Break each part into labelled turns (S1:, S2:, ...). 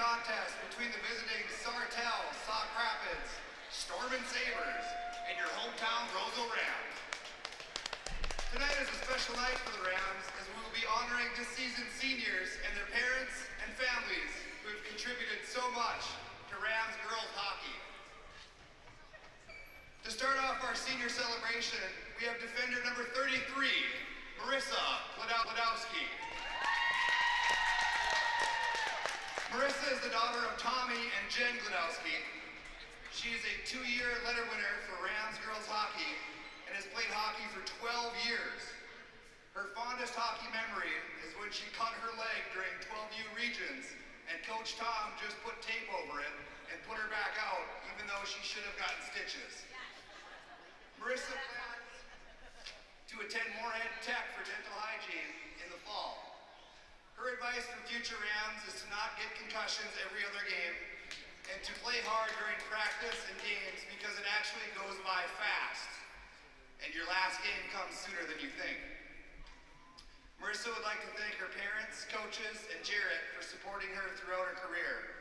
S1: Contest between the visiting Sartell-St Sabres and your hometown Roseau Rams. Tonight is a special night for the Rams as we will be honoring this season's seniors and their parents and families who have contributed so much to Rams girls hockey. To start off our senior celebration, we have defender number 33, Marissa Gladowski. Marissa is the daughter of Tommy and Jen Gladowski. She is a 2-year letter winner for Rams girls hockey and has played hockey for 12 years. Her fondest hockey memory is when she cut her leg during 12U regions and Coach Tom just put tape over it and put her back out even though she should have gotten stitches. Marissa plans to attend Moorhead Tech for dental hygiene in the fall. Her advice for future Rams is to not get concussions every other game and to play hard during practice and games because it actually goes by fast and your last game comes sooner than you think. Marissa would like to thank her parents, coaches, and Jarrett for supporting her throughout her career.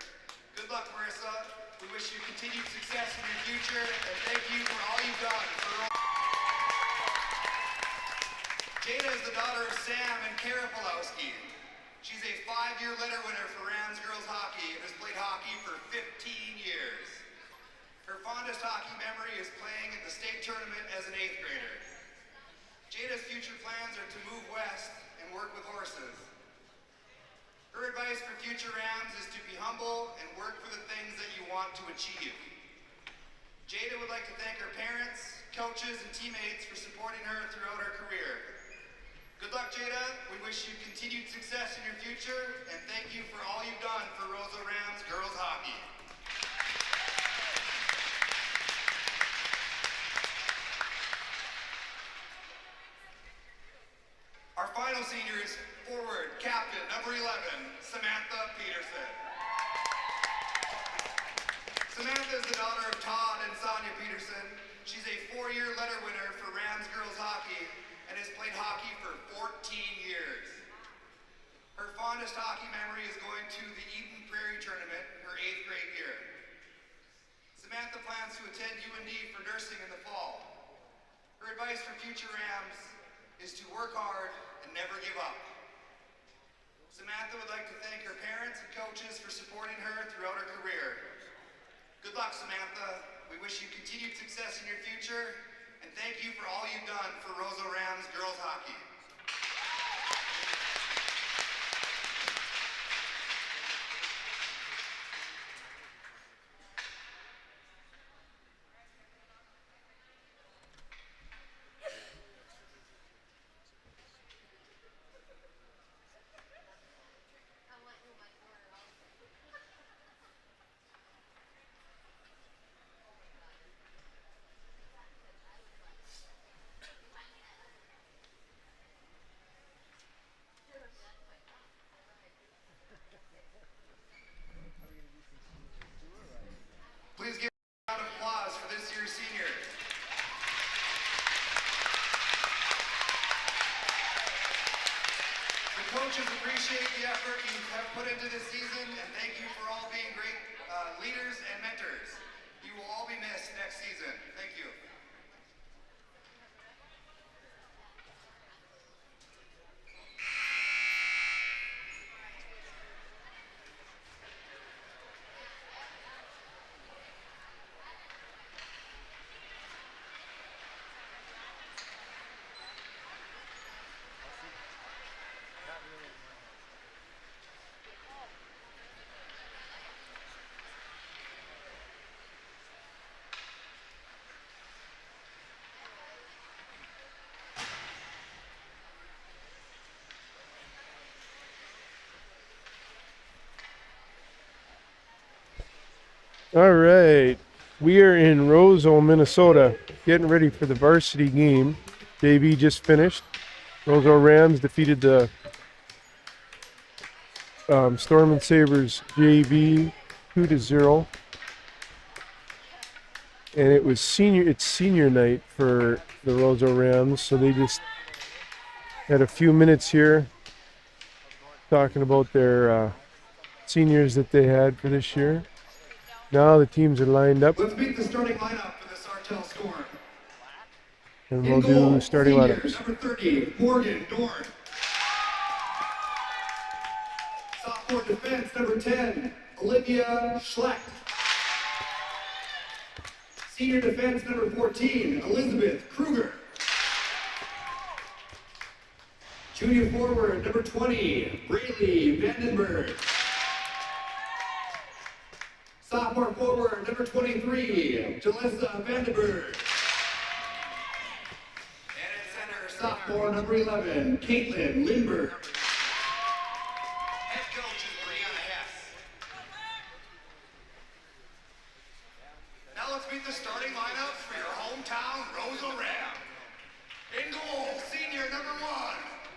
S1: Good luck, Marissa. We wish you continued success in your future and thank you for all you've done for Jada is the daughter of Sam and Kara Pulowski. She's a 5-year letter winner for Rams girls hockey and has played hockey for 15 years. Her fondest hockey memory is playing at the state tournament as an 8th grader. Jada's future plans are to move west and work with horses. Her advice for future Rams is to be humble and work for the things that you want to achieve. Jada would like to thank her parents, coaches, and teammates for supporting her throughout her career. Good luck, Jada. We wish you continued success in your future, and thank you for all you've done for Roseau Rams girls hockey. Our final senior is forward captain number 11, Samantha Peterson. Samantha is the daughter of Todd and Sonia Peterson. She's a 4-year letter winner for Rams girls hockey and has played hockey for 14 years. Her fondest hockey memory is going to the Eden Prairie tournament her 8th grade year. Samantha plans to attend UND for nursing in the fall. Her advice for future Rams is to work hard and never give up. Samantha would like to thank her parents and coaches for supporting her throughout her career. Good luck, Samantha. We wish you continued success in your future, and thank you for all you've done for Roseau Rams girls hockey. Please give a round of applause for this year's senior. The coaches appreciate the effort you have put into this season and thank you for all being great leaders and mentors. You will all be missed next season. Thank you.
S2: All right, we are in Roseau, Minnesota, getting ready for the varsity game. JV just finished. Roseau Rams defeated the Storm and Sabres JV 2-0, and it was senior night for the Roseau Rams, so they just had a few minutes here talking about their seniors that they had for this year. Now the teams are lined up,
S1: Let's meet the starting lineup for the Sartell-St.
S2: and
S1: In
S2: we'll
S1: goal,
S2: do starting
S1: senior,
S2: lineups.
S1: number 30, Morgan Dorn. Sophomore defense, number 10, Olivia Schlecht. Senior defense, number 14, Elizabeth Kruger. Junior forward, number 20, Braylee Vandenberg. Sophomore forward, number 23, Jalissa Vandenberg. And at center, sophomore, number 11, Caitlin Lindberg. Head coach is Brianna Hess. Now let's meet the starting lineup for your hometown Roseau Ram. In goal, senior number 1,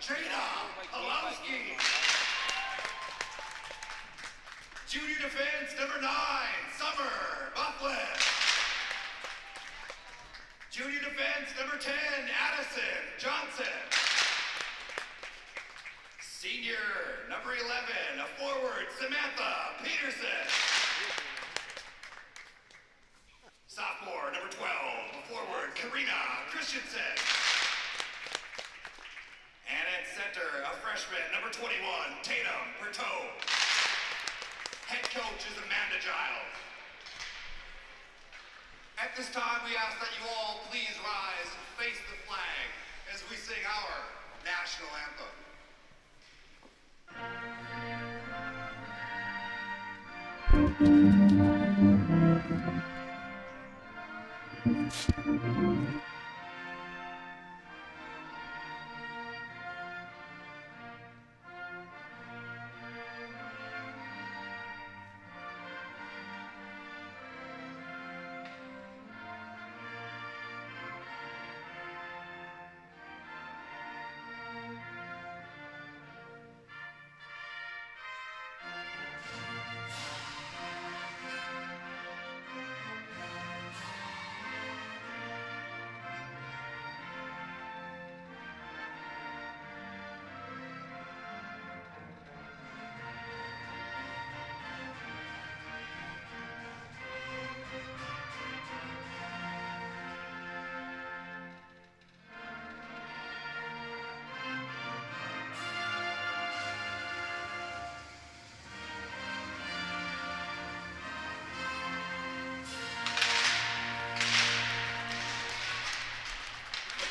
S1: Jada Halowski. Junior defense, number 9, Summer Bufflin. Junior defense, number 10, Addison Johnson. Senior, number 11, a forward, Samantha Peterson. Sophomore, number 12, a forward, Karina Christensen. And at center, a freshman, number 21, Tatum Berteau. Head coach is Amanda Giles. At this time, we ask that you all please rise and face the flag as we sing our national anthem.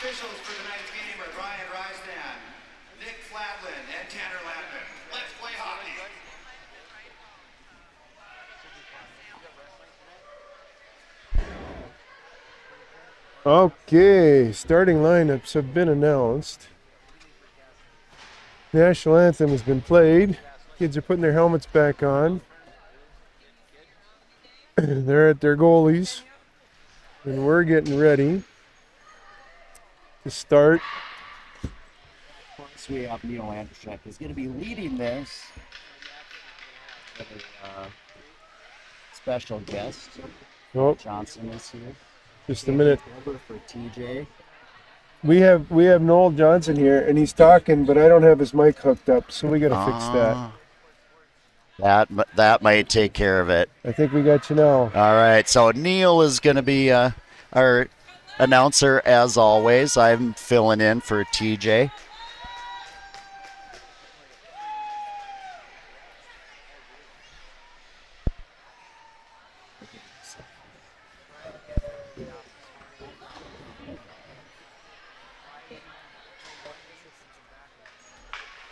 S1: Officials for tonight's game are Brian Rystan, Nick Fladlin, and Tanner Lapin. Let's play hockey.
S2: Okay, starting lineups have been announced. National anthem has been played. Kids are putting their helmets back on. They're at their goalies. And we're getting ready to start.
S3: Of course, we have Neil Andrzejczyk is going to be leading this. A special guest.
S2: Oh,
S3: Johnson is here.
S2: just a minute.
S3: Over for TJ.
S2: We have Noel Johnson here, and he's talking, but I don't have his mic hooked up, so we got to fix that.
S3: That might take care of it.
S2: I think we got you now.
S3: All right, so Neil is going to be our announcer as always. I'm filling in for TJ.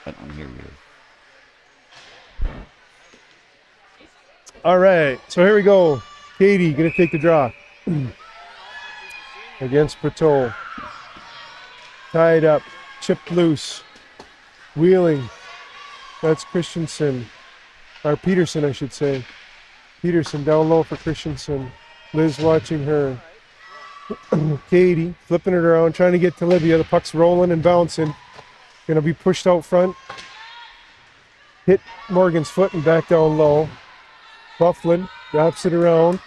S3: I don't hear you.
S2: All right, so here we go. Katie gonna take the draw against Pateau. Tied up, chipped loose, wheeling. That's Christensen, or Peterson, I should say. Peterson down low for Christensen. Liz watching her. Katie flipping it around, trying to get to Livia. The puck's rolling and bouncing. Gonna be pushed out front. Hit Morgan's foot and back down low. Bufflin wraps it around.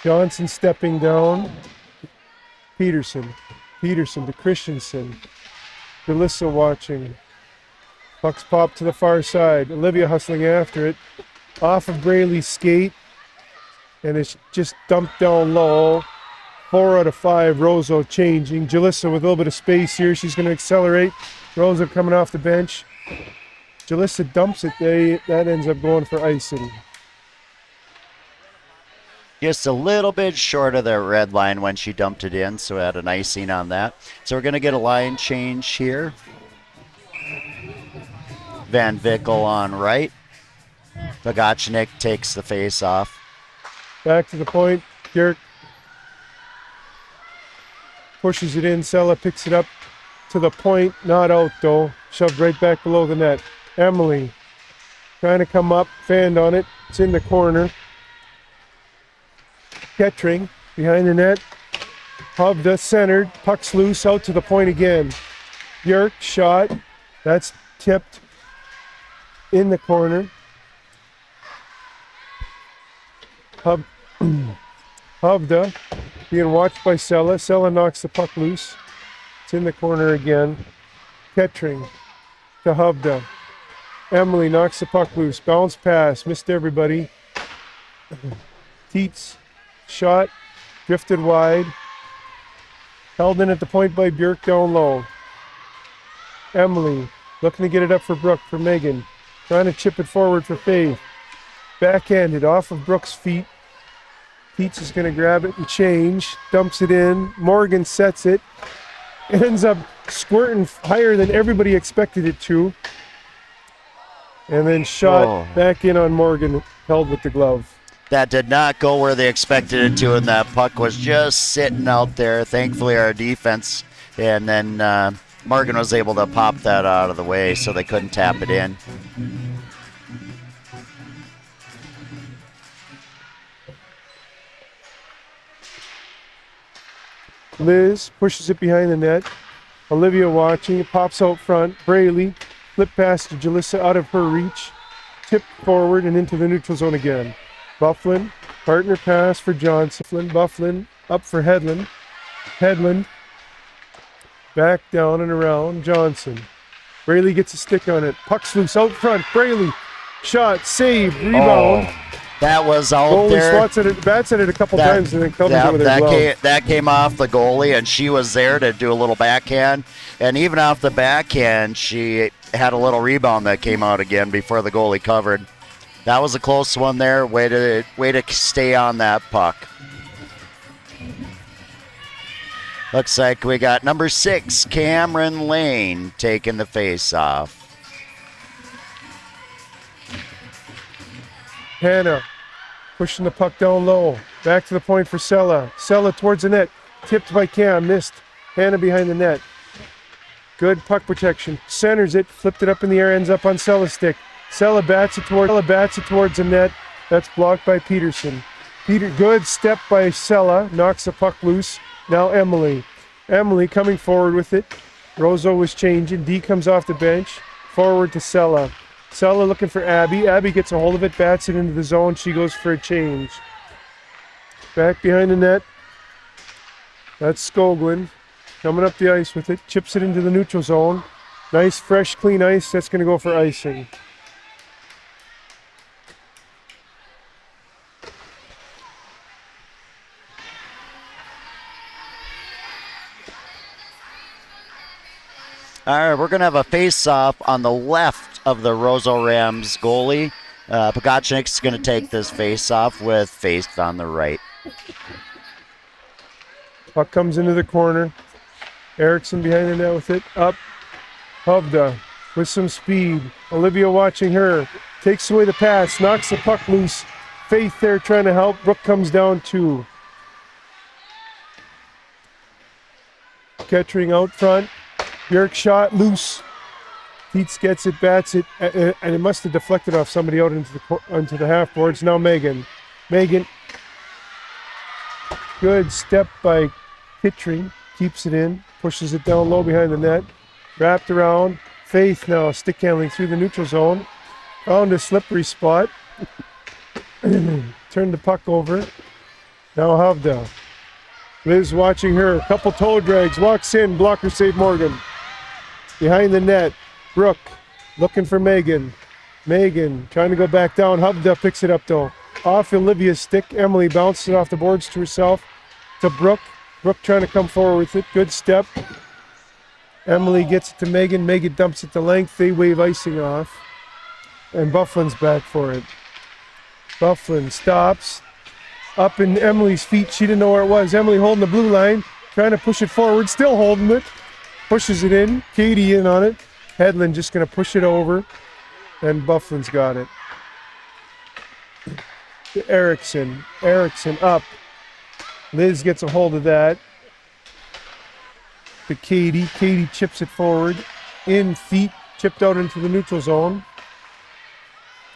S2: Johnson stepping down. Peterson to Christensen. Delissa watching. Puck's popped to the far side. Olivia hustling after it. Off of Braley's skate. And it's just dumped down low. 4 out of 5. Roseau changing. Jalissa with a little bit of space here. She's going to accelerate. Roseau coming off the bench. Jalissa dumps it. That ends up going for icing.
S3: Just a little bit short of the red line when she dumped it in, so we had an icing on that. So we're going to get a line change here. Van Vickel on right. Pogachnik takes the face off.
S2: Back to the point. Björk pushes it in. Sella picks it up to the point. Not out though. Shoved right back below the net. Emily trying to come up. Fanned on it. It's in the corner. Kettering behind the net. Hovda centered. Puck's loose. Out to the point again. Björk shot. That's tipped in the corner. Hovda being watched by Sella. Sella knocks the puck loose. It's in the corner again. Kettering to Hovda. Emily knocks the puck loose. Bounce pass. Missed everybody. Teets shot. Drifted wide. Held in at the point by Björk down low. Emily looking to get it up for Brooke, for Megan. Trying to chip it forward for Faith. Backhanded off of Brooke's feet. Teets is going to grab it and change. Dumps it in. Morgan sets it. Ends up squirting higher than everybody expected it to. And then shot back in on Morgan, held with the glove.
S3: That did not go where they expected it to, and that puck was just sitting out there. Thankfully, our defense, and then Morgan was able to pop that out of the way, so they couldn't tap it in.
S2: Liz pushes it behind the net. Olivia watching. It pops out front. Braley flip pass to Jalissa out of her reach. Tip forward and into the neutral zone again. Bufflin, partner pass for Johnson. Bufflin up for Hedlund. Hedlund back down and around Johnson. Braley gets a stick on it. Puck's loose out front. Braley shot, save, rebound.
S3: That was out
S2: Goalie
S3: there.
S2: swats at it, bats at it a couple times and then covers it with her glove.
S3: That came off the goalie, and she was there to do a little backhand. And even off the backhand, she had a little rebound that came out again before the goalie covered. That was a close one there. Way to stay on that puck. Looks like we got number 6, Cameron Lane, taking the face-off.
S2: Hannah pushing the puck down low. Back to the point for Sella. Sella towards the net. Tipped by Cam. Missed. Hannah behind the net. Good puck protection. Centers it. Flipped it up in the air. Ends up on Sella's stick. Sella bats it towards the net. That's blocked by Peterson. Good step by Sella. Knocks the puck loose. Now Emily. Emily coming forward with it. Roseau was changing. D comes off the bench. Forward to Sella. Sella looking for Abby. Abby gets a hold of it, bats it into the zone. She goes for a change. Back behind the net. That's Skoglund. Coming up the ice with it. Chips it into the neutral zone. Nice, fresh, clean ice. That's going to go for icing.
S3: All right, we're going to have a face-off on the left of the Roseau Rams goalie. Pogachnik's going to take this face-off with Faith on the right.
S2: Puck comes into the corner. Erickson behind the net with it. Up. Hovda with some speed. Olivia watching her. Takes away the pass. Knocks the puck loose. Faith there trying to help. Brooke comes down too. Kettering out front. Björk shot loose. Teets gets it, bats it, and it must have deflected off somebody out into the half boards. Now Megan. Megan. Good step by Kettering. Keeps it in. Pushes it down low behind the net. Wrapped around. Faith now stick handling through the neutral zone. Found a slippery spot. Turned the puck over. Now Hovda. Liz watching her. A couple toe drags. Walks in. Blocker save Morgan. Behind the net. Brooke looking for Megan. Megan trying to go back down. Hubda picks it up though. Off Olivia's stick. Emily bounces it off the boards to herself. To Brooke. Brooke trying to come forward with it. Good step. Emily gets it to Megan. Megan dumps it to length. They wave icing off. And Bufflin's back for it. Bufflin stops. Up in Emily's feet. She didn't know where it was. Emily holding the blue line. Trying to push it forward. Still holding it. Pushes it in. Katie in on it. Hedlund just going to push it over. And Bufflin's got it. To Erickson. Erickson up. Liz gets a hold of that. To Katie. Katie chips it forward. In feet. Chipped out into the neutral zone.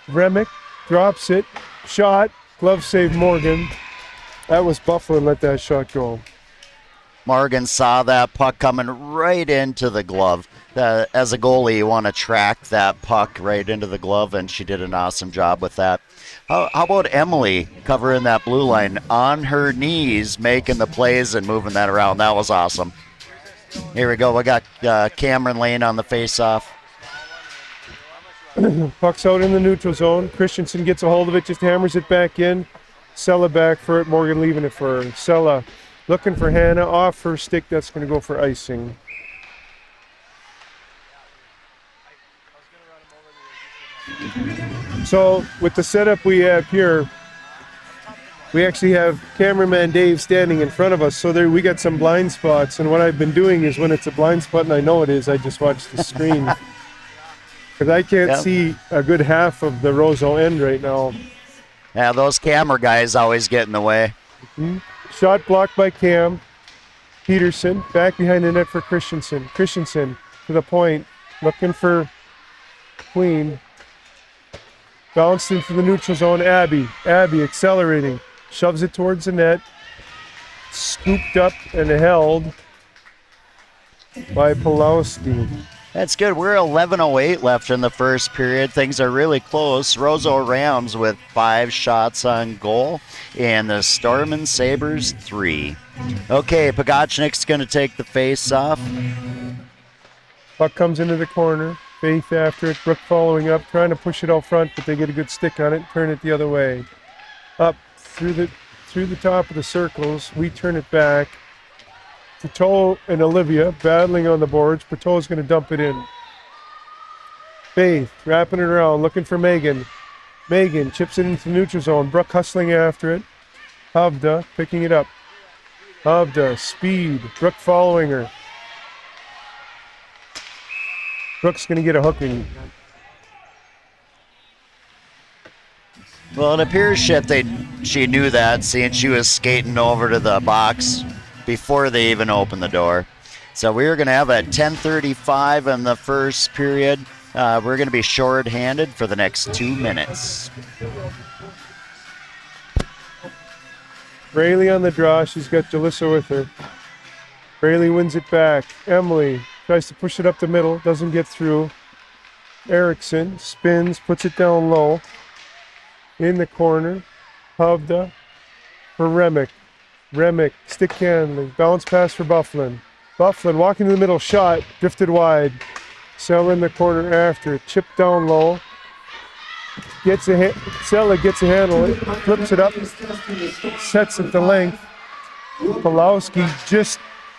S2: Remick drops it. Shot. Glove save Morgan. That was Bufflin let that shot go.
S3: Morgan saw that puck coming right into the glove. As a goalie, you want to track that puck right into the glove, and she did an awesome job with that. How about Emily covering that blue line on her knees, making the plays and moving that around? That was awesome. Here we go. We got Cameron Lane on the face-off.
S2: Puck's out in the neutral zone. Christensen gets a hold of it, just hammers it back in. Sella back for it. Morgan leaving it for her. Sella looking for Hannah. Off her stick. That's going to go for icing. So with the setup we have here, we actually have cameraman Dave standing in front of us. So there we got some blind spots. And what I've been doing is when it's a blind spot, and I know it is, I just watch the screen. Because I can't see a good half of the Roseau end right now.
S3: Yeah, those camera guys always get in the way.
S2: Mm-hmm. Shot blocked by Cam. Peterson back behind the net for Christensen. Christensen to the point, looking for Queen. Bounced into the neutral zone. Abby accelerating. Shoves it towards the net. Scooped up and held by Pulowski.
S3: That's good. We're 11:08 left in the first period. Things are really close. Roseau Rams with 5 shots on goal, and the Storm and Sabres 3. Okay, Pogachnik's going to take the face-off.
S2: Puck comes into the corner. Faith after it. Brooke following up, trying to push it out front, but they get a good stick on it. Turn it the other way. Up through the top of the circles. We turn it back. Pateau and Olivia battling on the boards. Pateau's going to dump it in. Faith wrapping it around, looking for Megan. Megan chips it into the neutral zone. Brooke hustling after it. Havda picking it up. Havda, speed. Brooke following her. Brooke's going to get a hooking.
S3: Well, it appears she knew that, seeing she was skating over to the box before they even opened the door. So we're going to have a 10:35 in the first period. We're going to be short-handed for the next 2 minutes.
S2: Braley on the draw. She's got Jalissa with her. Braley wins it back. Emily tries to push it up the middle. Doesn't get through. Erickson spins, puts it down low. In the corner. Havda for Remick. Remick, stick handling, bounce pass for Bufflin. Bufflin walking in the middle, shot, drifted wide. Sella in the corner after, chip down low. Sella gets a handle, flips it up, sets it to length. Pulowski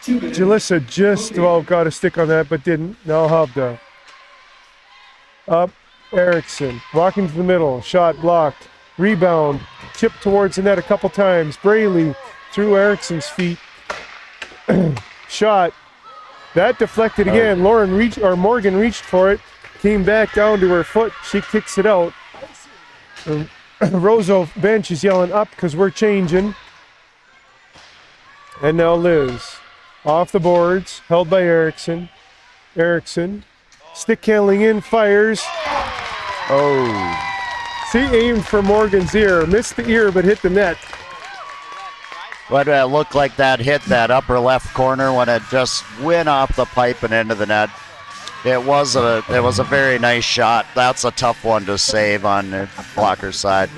S2: Jalissa just about got a stick on that, but didn't. Now Havda. Up, Erickson, walking to the middle, shot blocked. Rebound, chip towards the net a couple times. Braley through Erickson's feet. Shot. That deflected again. Morgan reached for it. Came back down to her foot. She kicks it out. The Roseau bench is yelling up because we're changing. And now Liz. Off the boards. Held by Erickson. Erickson. Stick handling in. Fires.
S3: Oh.
S2: She aimed for Morgan's ear. Missed the ear but hit the net.
S3: What looked like that hit that upper left corner when it just went off the pipe and into the net. It was a very nice shot. That's a tough one to save on the blocker side.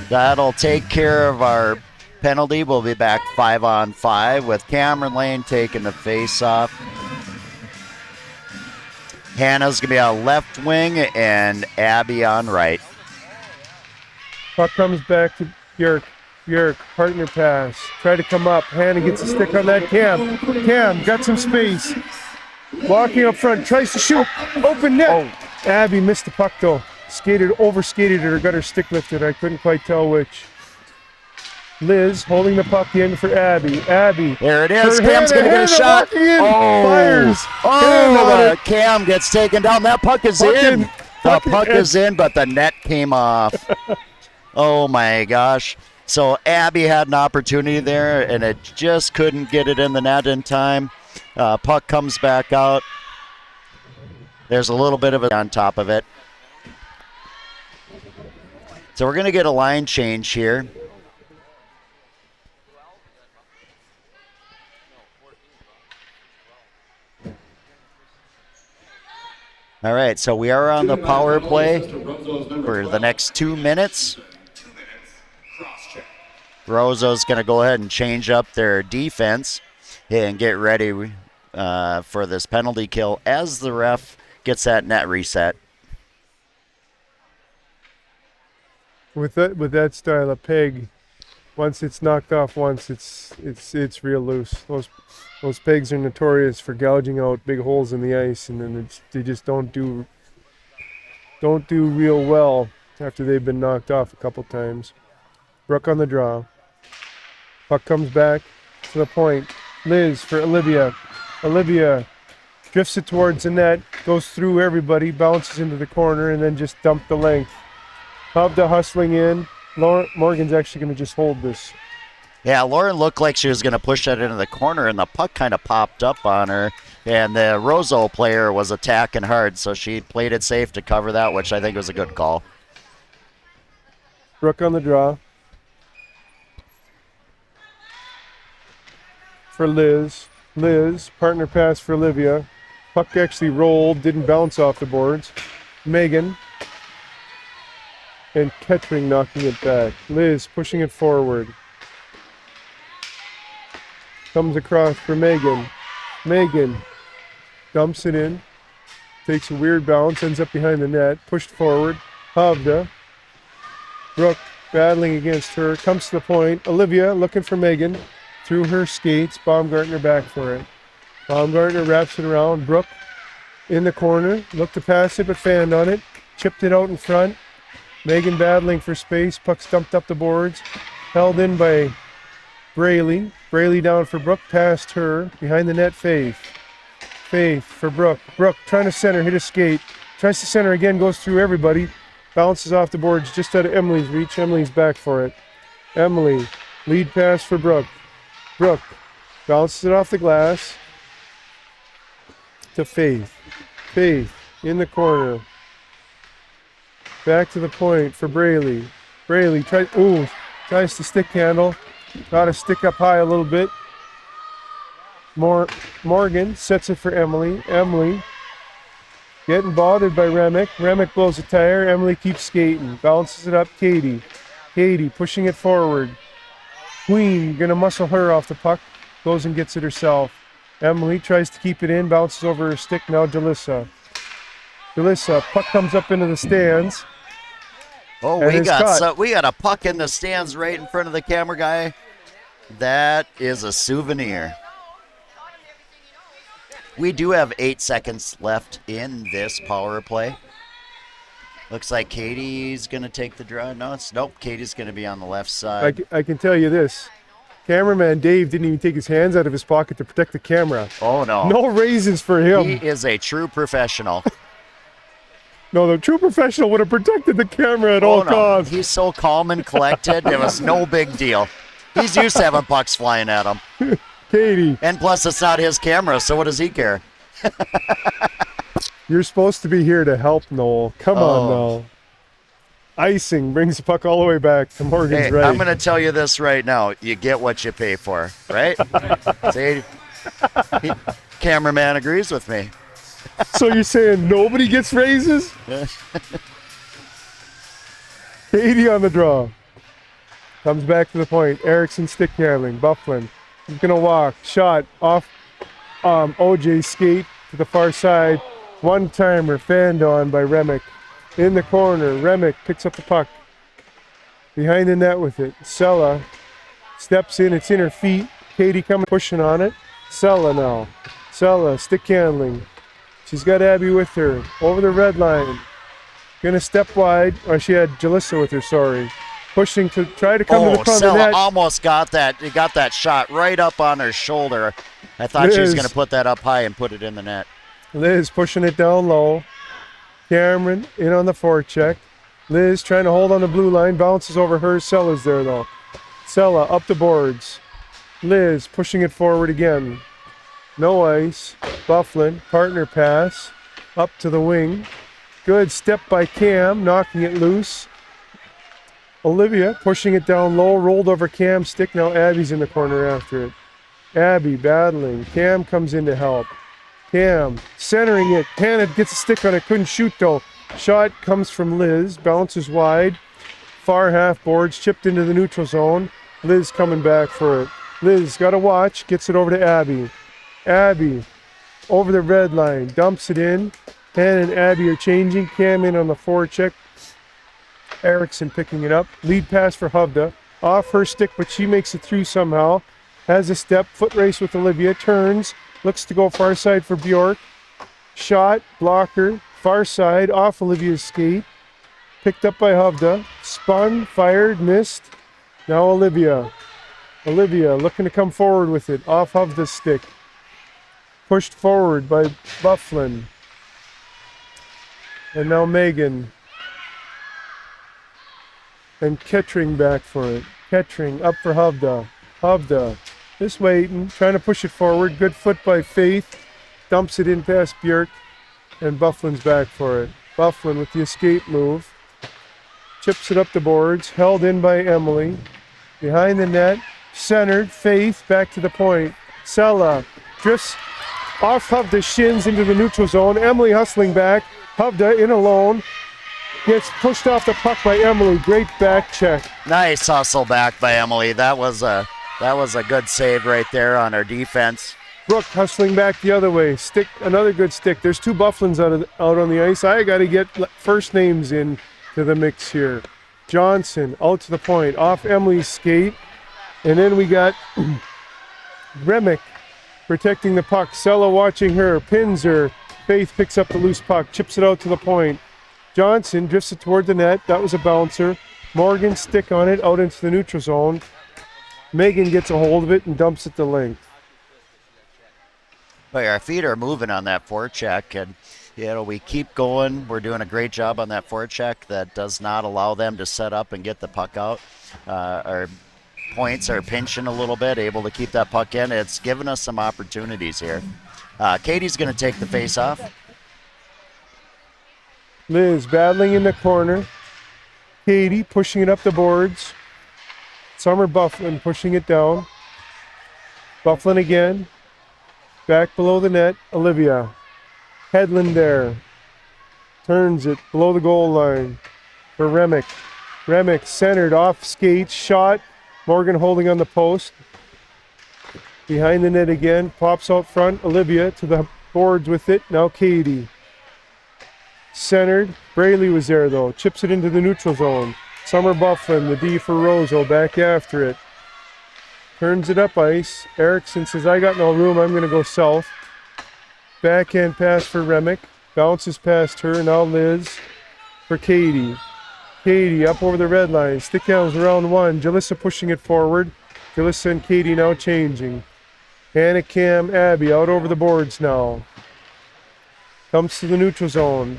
S3: That'll take care of our penalty. We'll be back 5-on-5 with Cameron Lane taking the face off. Hannah's going to be on left wing and Abby on right.
S2: Puck comes back to Yerk. Yerk, partner pass. Try to come up. Hannah gets a stick on that. Cam. Cam got some space. Walking up front. Tries to shoot. Open net.
S3: Oh.
S2: Abby missed the puck though. Overskated it or got her stick lifted. I couldn't quite tell which. Liz holding the puck in for Abby. Abby.
S3: There it is.
S2: For
S3: Cam's going to get a shot.
S2: Fires.
S3: Oh, Cam gets taken down. That puck is in. The puck is in, but the net came off. Oh, my gosh. So Abby had an opportunity there, and it just couldn't get it in the net in time. Puck comes back out. There's a little bit of it on top of it. So we're going to get a line change here. All right, so we are on the power play for the next 2 minutes. Roseau's going to go ahead and change up their defense and get ready for this penalty kill as the ref gets that net reset.
S2: With that style of peg, once it's knocked off once, it's real loose. Those pegs are notorious for gouging out big holes in the ice, and then they just don't do real well after they've been knocked off a couple times. Brooke on the draw. Puck comes back to the point. Liz for Olivia. Olivia drifts it towards the net, goes through everybody, bounces into the corner, and then just dumped the length. Hovda hustling in. Morgan's actually going to just hold this.
S3: Yeah, Lauren looked like she was going to push that into the corner, and the puck kind of popped up on her. And the Roseau player was attacking hard, so she played it safe to cover that, which I think was a good call.
S2: Brooke on the draw. For Liz. Liz, partner pass for Olivia. Puck actually rolled, didn't bounce off the boards. Megan. And Kettering knocking it back. Liz pushing it forward. Comes across for Megan. Megan dumps it in. Takes a weird bounce, ends up behind the net. Pushed forward. Hovda. Brooke battling against her. Comes to the point. Olivia looking for Megan. Through her skates. Baumgartner back for it. Baumgartner wraps it around. Brooke in the corner. Looked to pass it, but fanned on it. Chipped it out in front. Megan battling for space. Puck stumped up the boards. Held in by Braley. Braley down for Brooke. Past her. Behind the net, Faith. Faith for Brooke. Brooke trying to center. Hit a skate. Tries to center again. Goes through everybody. Bounces off the boards just out of Emily's reach. Emily's back for it. Emily. Lead pass for Brooke. Brooke bounces it off the glass to Faith. Faith in the corner. Back to the point for Braley. Braley tries to stick handle. Got to stick up high a little bit. Morgan sets it for Emily. Emily getting bothered by Remick. Remick blows a tire. Emily keeps skating. Bounces it up. Katie. Katie pushing it forward. Queen gonna muscle her off the puck. Goes and gets it herself. Emily tries to keep it in. Bounces over her stick. Now Jalissa. Jalissa. Puck comes up into the stands.
S3: Oh, we got a puck in the stands right in front of the camera guy. That is a souvenir. We do have 8 seconds left in this power play. Looks like Katie's going to take the draw. Nope, Katie's going to be on the left side.
S2: I can tell you this. Cameraman Dave didn't even take his hands out of his pocket to protect the camera.
S3: Oh, no.
S2: No raises for him.
S3: He is a true professional.
S2: No, the true professional would have protected the camera at all costs.
S3: He's so calm and collected. It was no big deal. He's used to having pucks flying at him.
S2: Katie.
S3: And plus, it's not his camera, so what does he care?
S2: You're supposed to be here to help, Noel. Come on, Noel. Icing brings the puck all the way back to Morgan's right.
S3: I'm going to tell you this right now. You get what you pay for, right? See, cameraman agrees with me.
S2: So you're saying nobody gets raises? Katie on the draw. Comes back to the point. Erickson stick handling. Bufflin. He's going to walk. Shot off OJ's skate to the far side. One-timer fanned on by Remick. In the corner, Remick picks up the puck. Behind the net with it. Sella steps in, it's in her feet. Katie coming, pushing on it. Sella now. Sella, stick handling. She's got Abby with her. Over the red line. Gonna step wide. Oh, she had Jalissa with her, sorry. Pushing to try to come to the front of the
S3: Sella
S2: net.
S3: almost got that. He got that shot right up on her shoulder. I thought she was
S2: Liz.
S3: going to put that up high and put it in the net.
S2: Liz pushing it down low. Cameron in on the forecheck. Liz trying to hold on the blue line. Bounces over her. Sella's there though. Sella up the boards. Liz pushing it forward again. No ice. Bufflin. Partner pass. Up to the wing. Good step by Cam. Knocking it loose. Olivia pushing it down low. Rolled over Cam's stick. Now Abby's in the corner after it. Abby battling. Cam comes in to help. Cam centering it. Hannah gets a stick on it. Couldn't shoot though. Shot comes from Liz. Bounces wide. Far half boards. Chipped into the neutral zone. Liz coming back for it. Liz got a watch. Gets it over to Abby. Abby over the red line. Dumps it in. Hannah and Abby are changing. Cam in on the forecheck. Erickson picking it up. Lead pass for Hovda. Off her stick, but she makes it through somehow. Has a step, foot race with Olivia, turns, looks to go far side for Bjork. Shot, blocker, far side, off Olivia's skate. Picked up by Hovda, spun, fired, missed. Now Olivia. Olivia looking to come forward with it, off Hovda's stick. Pushed forward by Bufflin. And now Megan. And Kettering back for it. Kettering up for Hovda. Hovda. Just waiting, trying to push it forward. Good foot by Faith. Dumps it in past Björk. And Bufflin's back for it. Bufflin with the escape move. Chips it up the boards. Held in by Emily. Behind the net. Centered. Faith back to the point. Sella drifts off Hovda's shins into the neutral zone. Emily hustling back. Hovda in alone. Gets pushed off the puck by Emily. Great back check.
S3: Nice hustle back by Emily. That was a good save right there on our defense.
S2: Brooke hustling back the other way. Stick, another good stick. There's two Bufflins out on the ice. I got to get first names in to the mix here. Johnson out to the point, off Emily's skate. And then we got Remick protecting the puck. Sella watching her, pins her. Faith picks up the loose puck, chips it out to the point. Johnson drifts it toward the net. That was a bouncer. Morgan stick on it out into the neutral zone. Megan gets a hold of it and dumps it to length.
S3: But our feet are moving on that forecheck, and we keep going. We're doing a great job on that forecheck that does not allow them to set up and get the puck out. Our points are pinching a little bit, able to keep that puck in. It's given us some opportunities here. Katie's going to take the face off.
S2: Liz battling in the corner. Katie pushing it up the boards. Summer Bufflin pushing it down. Bufflin again. Back below the net. Olivia. Headland there. Turns it below the goal line for Remick. Remick centered off skates. Shot. Morgan holding on the post. Behind the net again. Pops out front. Olivia to the boards with it. Now Katie. Centered. Braley was there though. Chips it into the neutral zone. Summer Bufflin, the D for Roseau, back after it. Turns it up ice. Erickson says, I got no room, I'm going to go south. Backhand pass for Remick. Bounces past her. Now Liz for Katie. Katie up over the red line. Stick handles around one. Jalissa pushing it forward. Jalissa and Katie now changing. Hannah, Cam, Abby out over the boards now. Comes to the neutral zone.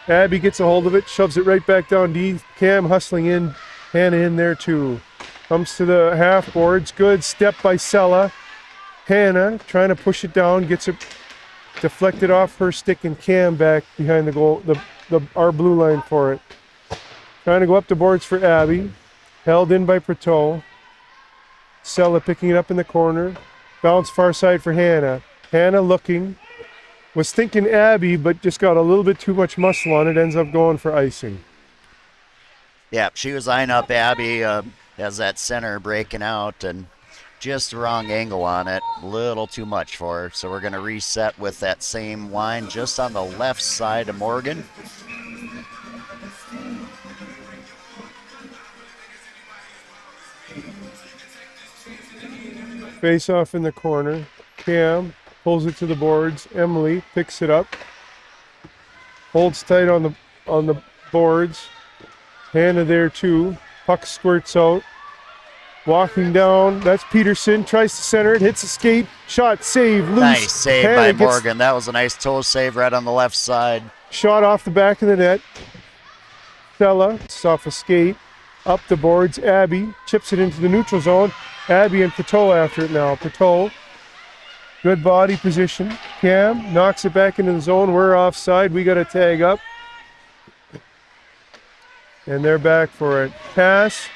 S2: Abby gets a hold of it, shoves it right back down D. Cam hustling in, Hannah in there too. Comes to the half boards, good step by Sella. Hannah trying to push it down, gets it deflected off her stick, and Cam back behind the goal, our blue line for it. Trying to go up the boards for Abby, held in by Preto. Sella picking it up in the corner, bounce far side for Hannah. Hannah looking. Was thinking Abby, but just got a little bit too much muscle on it. Ends up going for icing.
S3: Yeah, she was eyeing up Abby as that center breaking out, and just the wrong angle on it. A little too much for her. So we're going to reset with that same line just on the left side of Morgan.
S2: Face off in the corner. Cam pulls it to the boards. Emily picks it up. Holds tight on the boards. Hannah there too. Puck squirts out. Walking down. That's Peterson. Tries to center it. Hits a skate. Shot. Save. Loose.
S3: Nice save
S2: Hannah
S3: by
S2: gets
S3: Morgan. That was a nice toe save right on the left side.
S2: shot off the back of the net. Stella. It's off a skate. Up the boards. Abby chips it into the neutral zone. Abby and Pateau after it now. Pateau. Good body position. Cam knocks it back into the zone. We're offside. We got to tag up. And they're back for it. Pass.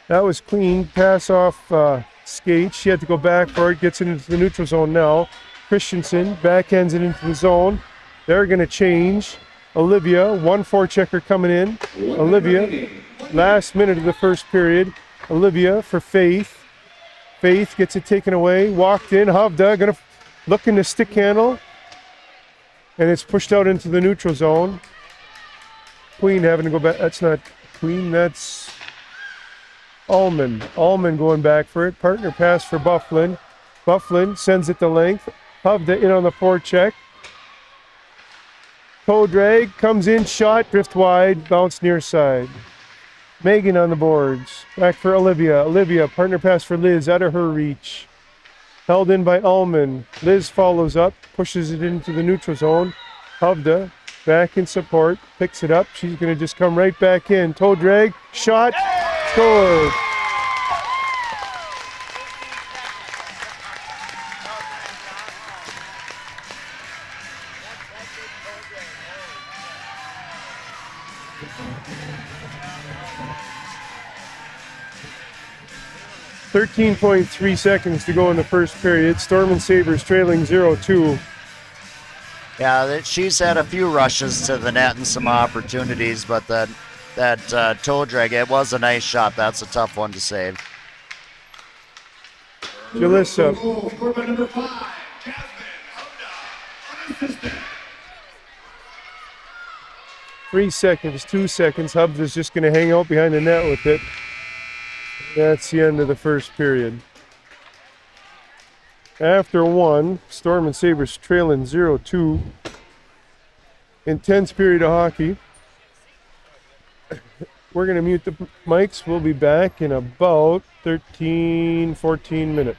S2: That was clean. Pass off skate. She had to go back for it. Gets it into the neutral zone now. Christensen backhands it into the zone. They're going to change. Olivia, 1-4 checker coming in. Olivia, last minute of the first period. Olivia for Faith. Faith gets it taken away. Walked in. Hovda looking to stick handle. And it's pushed out into the neutral zone. Queen having to go back. That's not Queen. That's Allman. Allman going back for it. Partner pass for Bufflin. Bufflin sends it to length. Hovda in on the forecheck. Toe drag. Comes in. Shot. Drift wide. Bounce near side. Megan on the boards. Back for Olivia. Olivia, partner pass for Liz, out of her reach. Held in by Allman. Liz follows up, pushes it into the neutral zone. Hovda, back in support, picks it up. She's going to just come right back in. Toe drag, shot, scored. .3 seconds to go in the first period. Storm and Sabres trailing 0-2.
S3: Yeah, she's had a few rushes to the net and some opportunities, but that toe drag, it was a nice shot. That's a tough one to save.
S2: Jalissa.
S1: Scored by number 5, Jasmine Hovda, unassisted.
S2: 3 seconds, 2 seconds. Hovda's just going to hang out behind the net with it. That's the end of the first period. After one, Storm and Sabres trailing 0-2. Intense period of hockey. We're going to mute the mics. We'll be back in about 13, 14 minutes.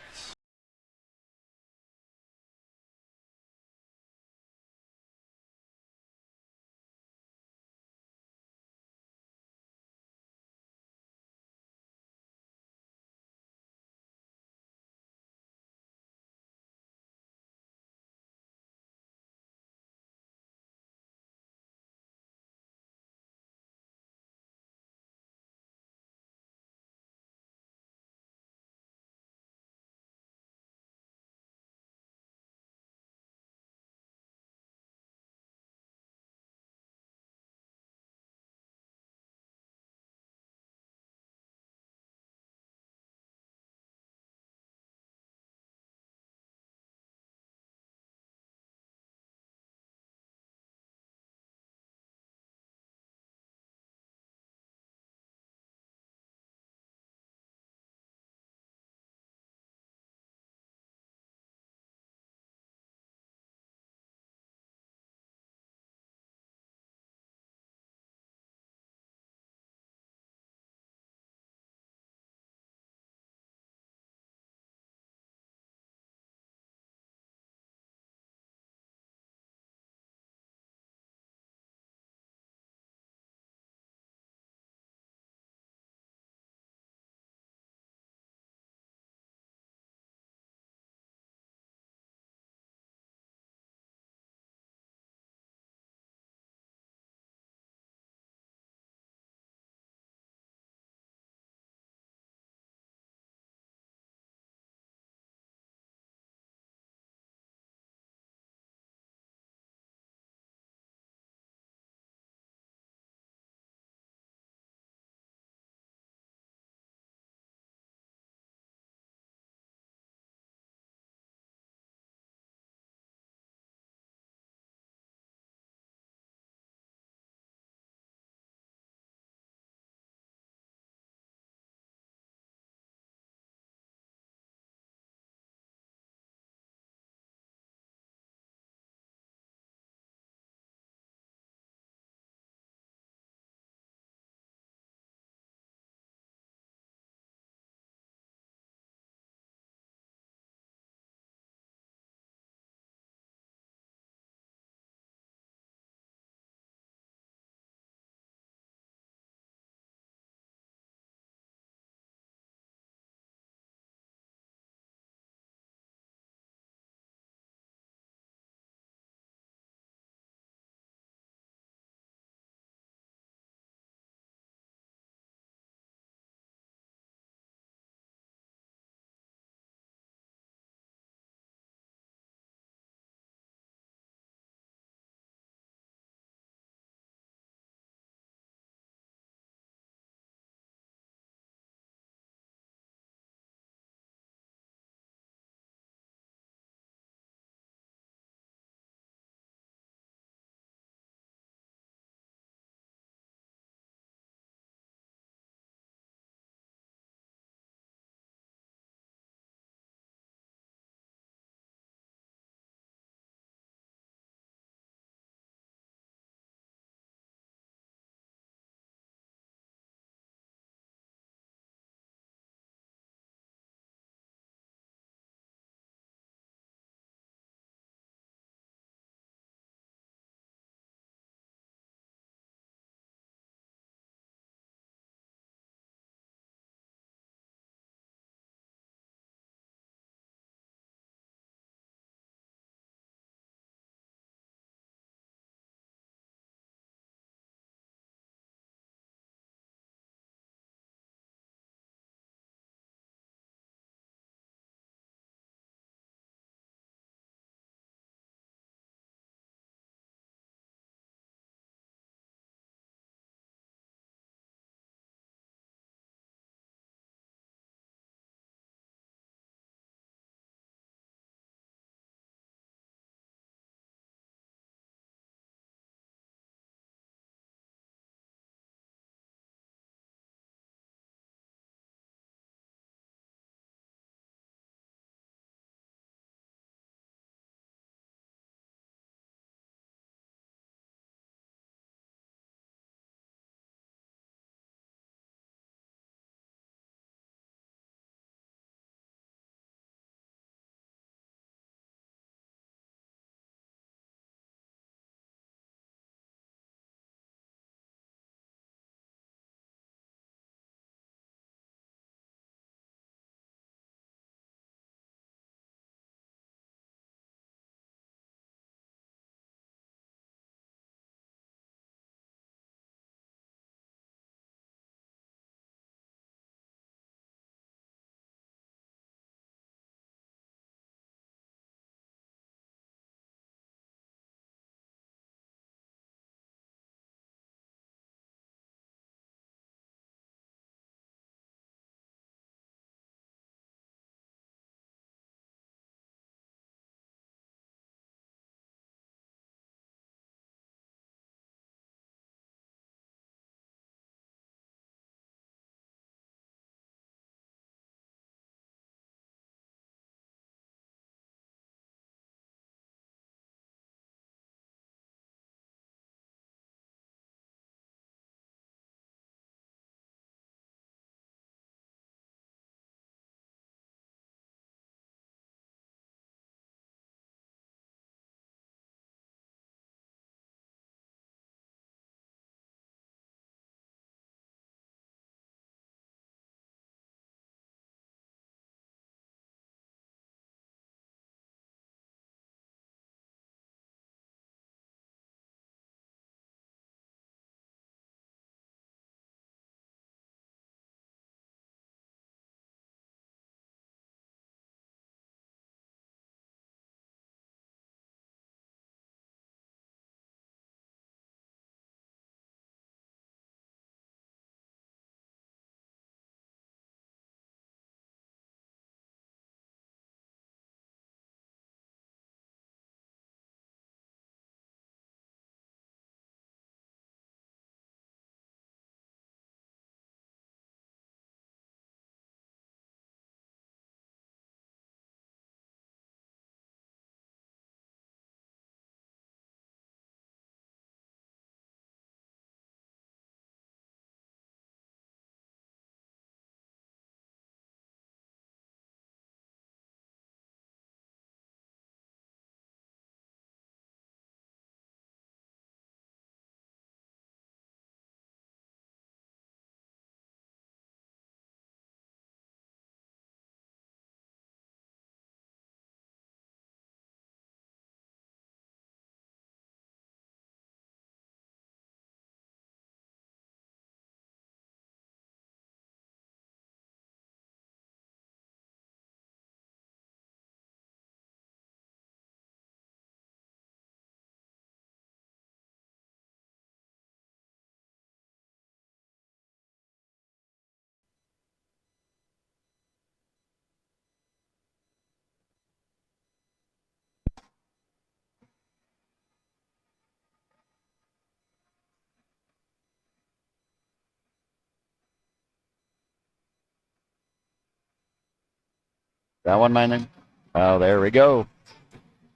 S3: That one my name? Oh, there we go.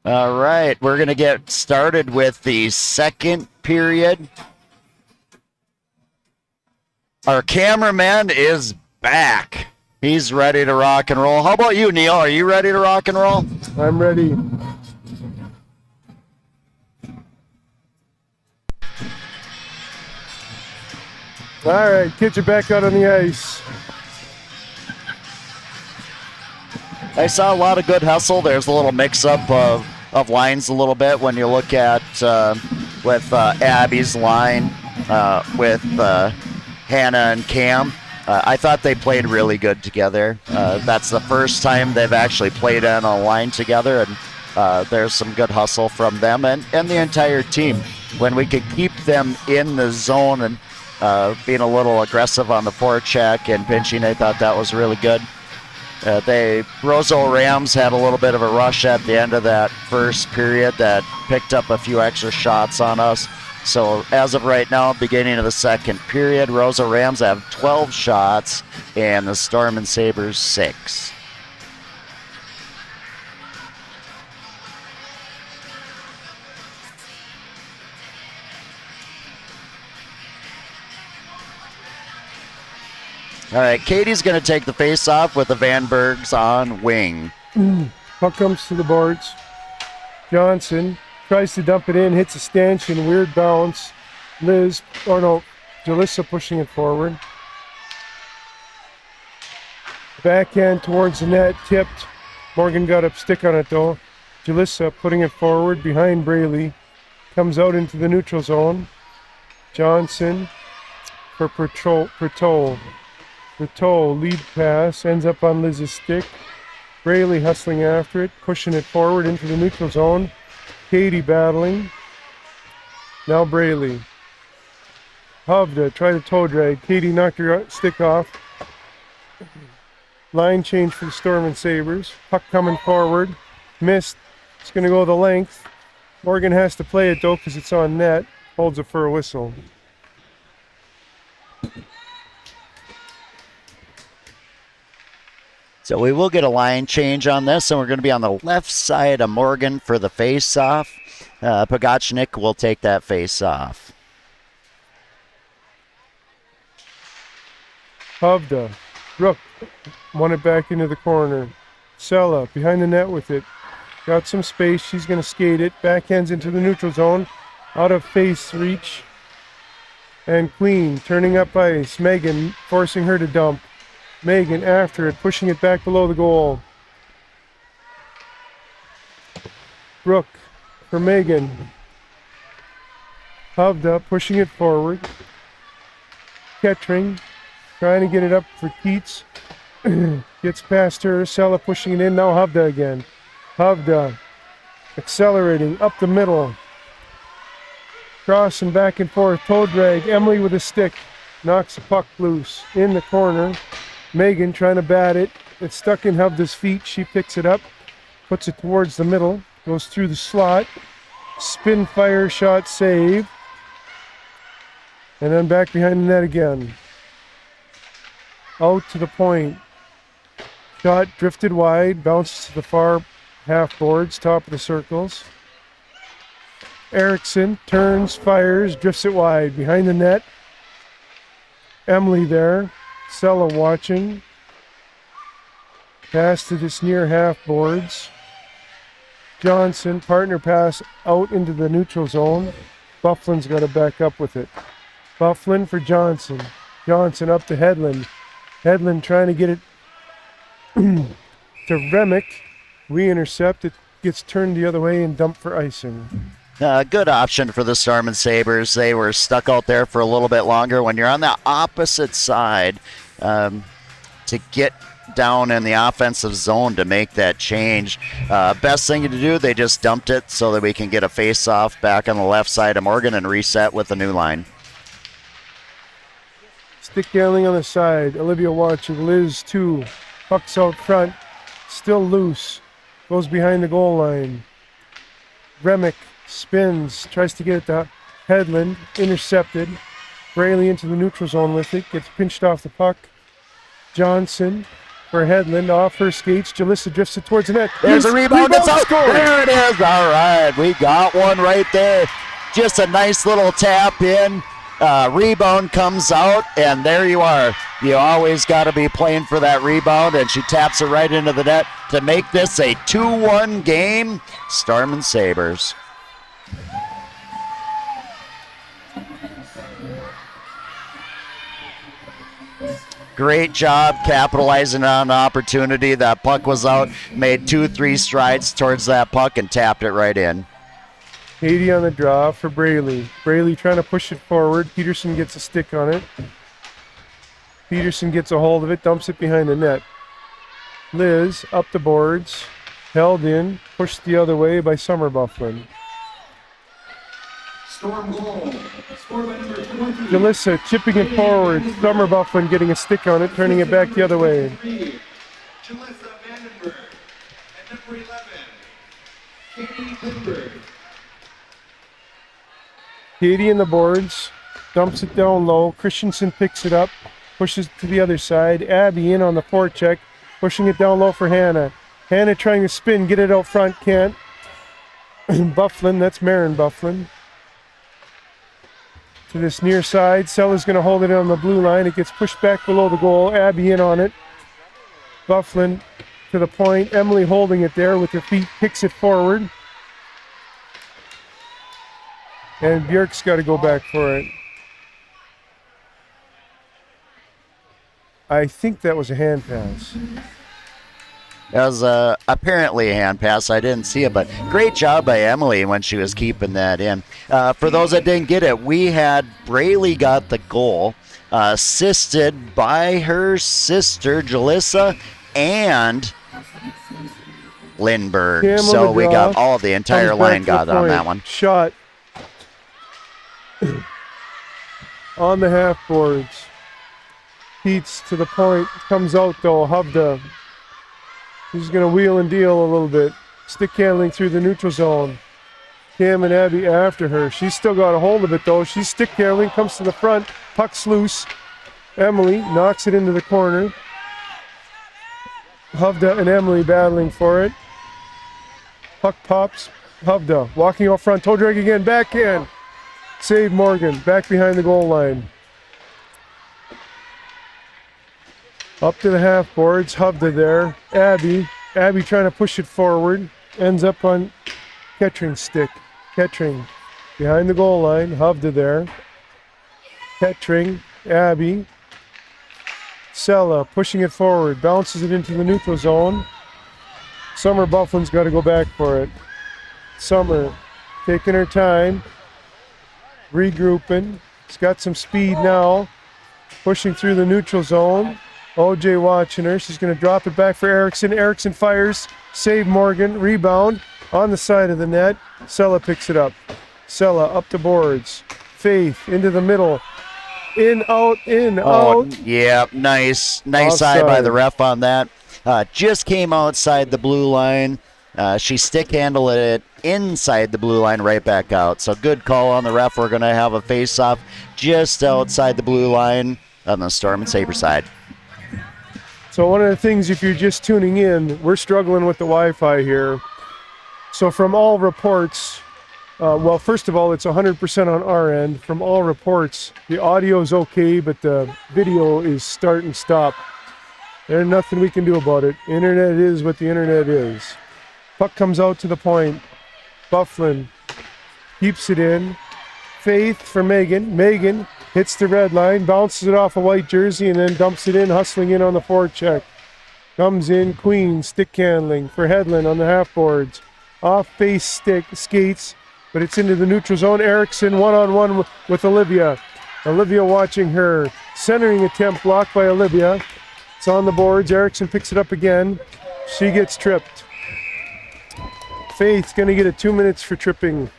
S3: All right, we're going to get started with the second period. Our cameraman is back. He's ready to rock and roll. How about you, Neil? Are you ready to rock and roll?
S2: I'm ready. All right, kids are back out on the ice.
S3: I saw a lot of good hustle. There's a little mix-up of lines a little bit when you look at with Abby's line with Hannah and Cam. I thought they played really good together. That's the first time they've actually played on a line together, and there's some good hustle from them and the entire team. When we could keep them in the zone and being a little aggressive on the forecheck and pinching, I thought that was really good. Roseau Rams had a little bit of a rush at the end of that first period that picked up a few extra shots on us. So as of right now, beginning of the second period, Roseau Rams have 12 shots and the Storm and Sabres 6. All right, Katie's going to take the face-off with the Vanbergs on wing.
S2: Puck comes to the boards. Johnson tries to dump it in, hits a stanchion, weird bounce. Jalissa pushing it forward. Backhand towards the net, tipped. Morgan got a stick on it though. Jalissa putting it forward behind Braley. Comes out into the neutral zone. Johnson for Pertol. Pertol, lead pass, ends up on Liz's stick. Braley hustling after it, pushing it forward into the neutral zone. Katie battling. Now Braley. Hovda tried a toe drag. Katie knocked her stick off. Line change for the Storm and Sabres. Puck coming forward. Missed. It's going to go the length. Morgan has to play it though because it's on net. Holds it for a whistle.
S3: So we will get a line change on this, and we're going to be on the left side of Morgan for the face-off. Pogachnik will take that face-off.
S2: Hovda. Rook won it back into the corner. Sella behind the net with it. Got some space. She's going to skate it. Backhands into the neutral zone. Out of face reach. And Queen turning up ice. Megan forcing her to dump. Megan after it, pushing it back below the goal. Brooke for Megan. Hovda pushing it forward. Kettering trying to get it up for Keats. Gets past her. Sella pushing it in. Now Hovda again. Hovda accelerating up the middle. Crossing back and forth. Toe drag. Emily with a stick. Knocks the puck loose. In the corner. Megan trying to bat it. It's stuck in Hovda's feet. She picks it up. Puts it towards the middle. Goes through the slot. Spin fire shot save. And then back behind the net again. Out to the point. Shot drifted wide. Bounces to the far half boards. Top of the circles. Erickson turns, fires, drifts it wide. Behind the net. Emily there. Sella watching. Pass to this near half boards. Johnson, partner pass out into the neutral zone. Bufflin's got to back up with it. Bufflin for Johnson. Johnson up to Hedlund. Hedlund trying to get it to Remick. We intercept. It gets turned the other way and dumped for icing.
S3: Good option for the Storm and Sabres. They were stuck out there for a little bit longer. When you're on the opposite side, to get down in the offensive zone to make that change, best thing to do, they just dumped it so that we can get a face-off back on the left side of Morgan and reset with the new line.
S2: Stick handling on the side. Olivia watching. Liz too. Puck's out front. Still loose. Goes behind the goal line. Remick spins. Tries to get it to Hedlund. Intercepted. Braley into the neutral zone with it. Gets pinched off the puck. Johnson for Hedlund. Off her skates. Jalissa drifts it towards the net.
S3: There's a rebound. It's out.
S2: Score.
S3: There it is. All right. We got one right there. Just a nice little tap in. Rebound comes out, and there you are. You always got to be playing for that rebound, and she taps it right into the net to make this a 2-1 game. Storm and Sabres. Great job capitalizing on the opportunity. That puck was out, made 2-3 strides towards that puck and tapped it right in.
S2: 80 on the draw for Braley. Braley trying to push it forward. Peterson gets a stick on it. Peterson gets a hold of it, dumps it behind the net. Liz up the boards, held in, pushed the other way by Summer Bufflin.
S4: Storm goal. Scored by number 20.
S2: Jalissa chipping it forward. Summer Bufflin getting a stick on it, turning it back the other way.
S1: Jalissa Vandenberg. And number 11, Katie Lindberg.
S2: Katie in the boards, dumps it down low. Christensen picks it up, pushes it to the other side. Abby in on the forecheck, pushing it down low for Hannah. Hannah trying to spin, get it out front, can't. Bufflin, that's Marin Bufflin. To this near side, Sella's going to hold it on the blue line. It gets pushed back below the goal. Abby in on it. Bufflin to the point. Emily holding it there with her feet, kicks it forward. And Björk's got to go back for it. I think that was a hand pass.
S3: That was apparently a hand pass. I didn't see it, but great job by Emily when she was keeping that in. For those that didn't get it, we had Braley got the goal, assisted by her sister, Jalissa, and Lindbergh.
S2: Cam
S3: So we got
S2: draw.
S3: all the entire
S2: Comes back
S3: line
S2: to
S3: got
S2: the
S3: on
S2: point.
S3: that one.
S2: Shot on the half boards. Pete's to the point. Comes out though. Hovda. He's going to wheel and deal a little bit. Stick handling through the neutral zone. Cam and Abby after her. She's still got a hold of it though. She's stick handling. Comes to the front. Puck's loose. Emily knocks it into the corner. Hovda and Emily battling for it. Puck pops. Hovda walking out front. Toe drag again. Backhand. Save Morgan. Back behind the goal line. Up to the half boards. Hovda there. Abby. Abby trying to push it forward. Ends up on Kettring's stick. Kettring behind the goal line. Hovda there. Kettring. Abby. Sella pushing it forward. Bounces it into the neutral zone. Summer Bufflin's got to go back for it. Summer taking her time. Regrouping. She's got some speed now. Pushing through the neutral zone. OJ watching her. She's going to drop it back for Erickson. Erickson fires. Save Morgan. Rebound on the side of the net. Sella picks it up. Sella up the boards. Faith into the middle. In, out, in, out.
S3: Yeah, nice
S2: Offside.
S3: side by the ref on that. Just came outside the blue line. She stick handled it inside the blue line, right back out. So good call on the ref. We're going to have a face-off just outside the blue line on the Storm and Sabre side.
S2: So one of the things, if you're just tuning in, we're struggling with the Wi-Fi here. So from all reports, well, first of all, it's 100% on our end. From all reports, the audio is okay, but the video is start and stop. There's nothing we can do about it. Internet is what the internet is. Puck comes out to the point. Bufflin keeps it in. Faith for Megan. Megan hits the red line, bounces it off a white jersey, and then dumps it in, hustling in on the forecheck. Comes in, Queen, stick handling for Hedlund on the half boards. Off base stick, skates, but it's into the neutral zone. Erickson one-on-one with Olivia. Olivia watching her. Centering attempt blocked by Olivia. It's on the boards. Erickson picks it up again. She gets tripped. Faith's going to get it 2 minutes for tripping.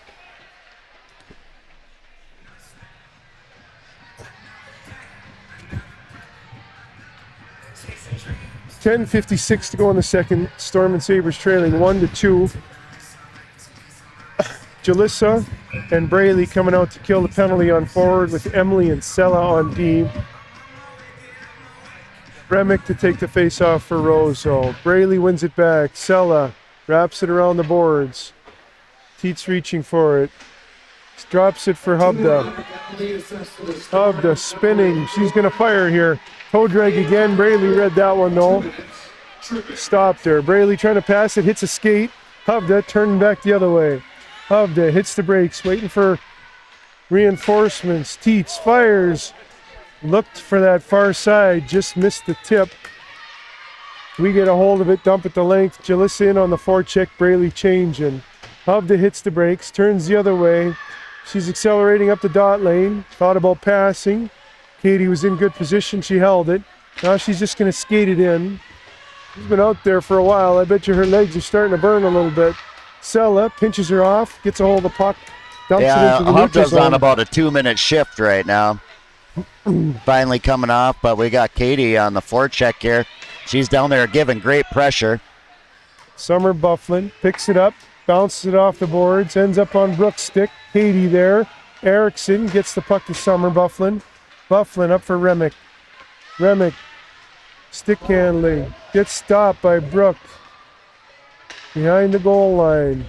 S2: .56 to go in the second. Storm and Sabres trailing 1-2. Jalissa and Braley coming out to kill the penalty on forward with Emily and Sella on D. Remick to take the face-off for Roseau. Braley wins it back. Sella wraps it around the boards. Teets reaching for it. Drops it for Hubda. Hubda spinning. She's going to fire here. Toe drag again. Braley read that one though. Stopped her. Braley trying to pass it. Hits a skate. Hubda turning back the other way. Hubda hits the brakes. Waiting for reinforcements. Teets fires. Looked for that far side. Just missed the tip. We get a hold of it. Dump at the length. Jalissa in on the forecheck. Braley changing. Hubda hits the brakes. Turns the other way. She's accelerating up the dot lane. Thought about passing. Katie was in good position. She held it. Now she's just going to skate it in. She's been out there for a while. I bet you her legs are starting to burn a little bit. Sella pinches her off. Gets a hold of the puck. Dumps it into the neutral
S3: Hubda's
S2: zone.
S3: on about a 2-minute shift right now. Finally coming off, but we got Katie on the forecheck here. She's down there giving great pressure.
S2: Summer Bufflin picks it up. Bounces it off the boards, ends up on Brooks' stick. Katie there. Erickson gets the puck to Summer Bufflin. Bufflin up for Remick. Remick, stick handling. Gets stopped by Brooke. Behind the goal line.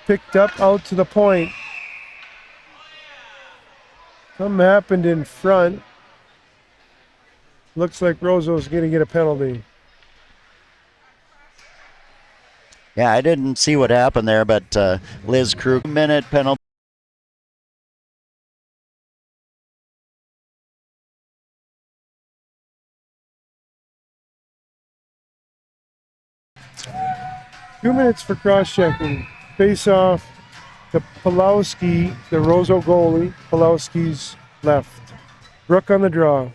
S2: Picked up out to the point. Something happened in front. Looks like Roseau's going to get a penalty.
S3: Yeah, I didn't see what happened there, but Liz Krug, minute penalty.
S2: Two minutes for cross-checking. Face off the Pulowski, the Roseau goalie. Pulowski's left. Brooke on the draw.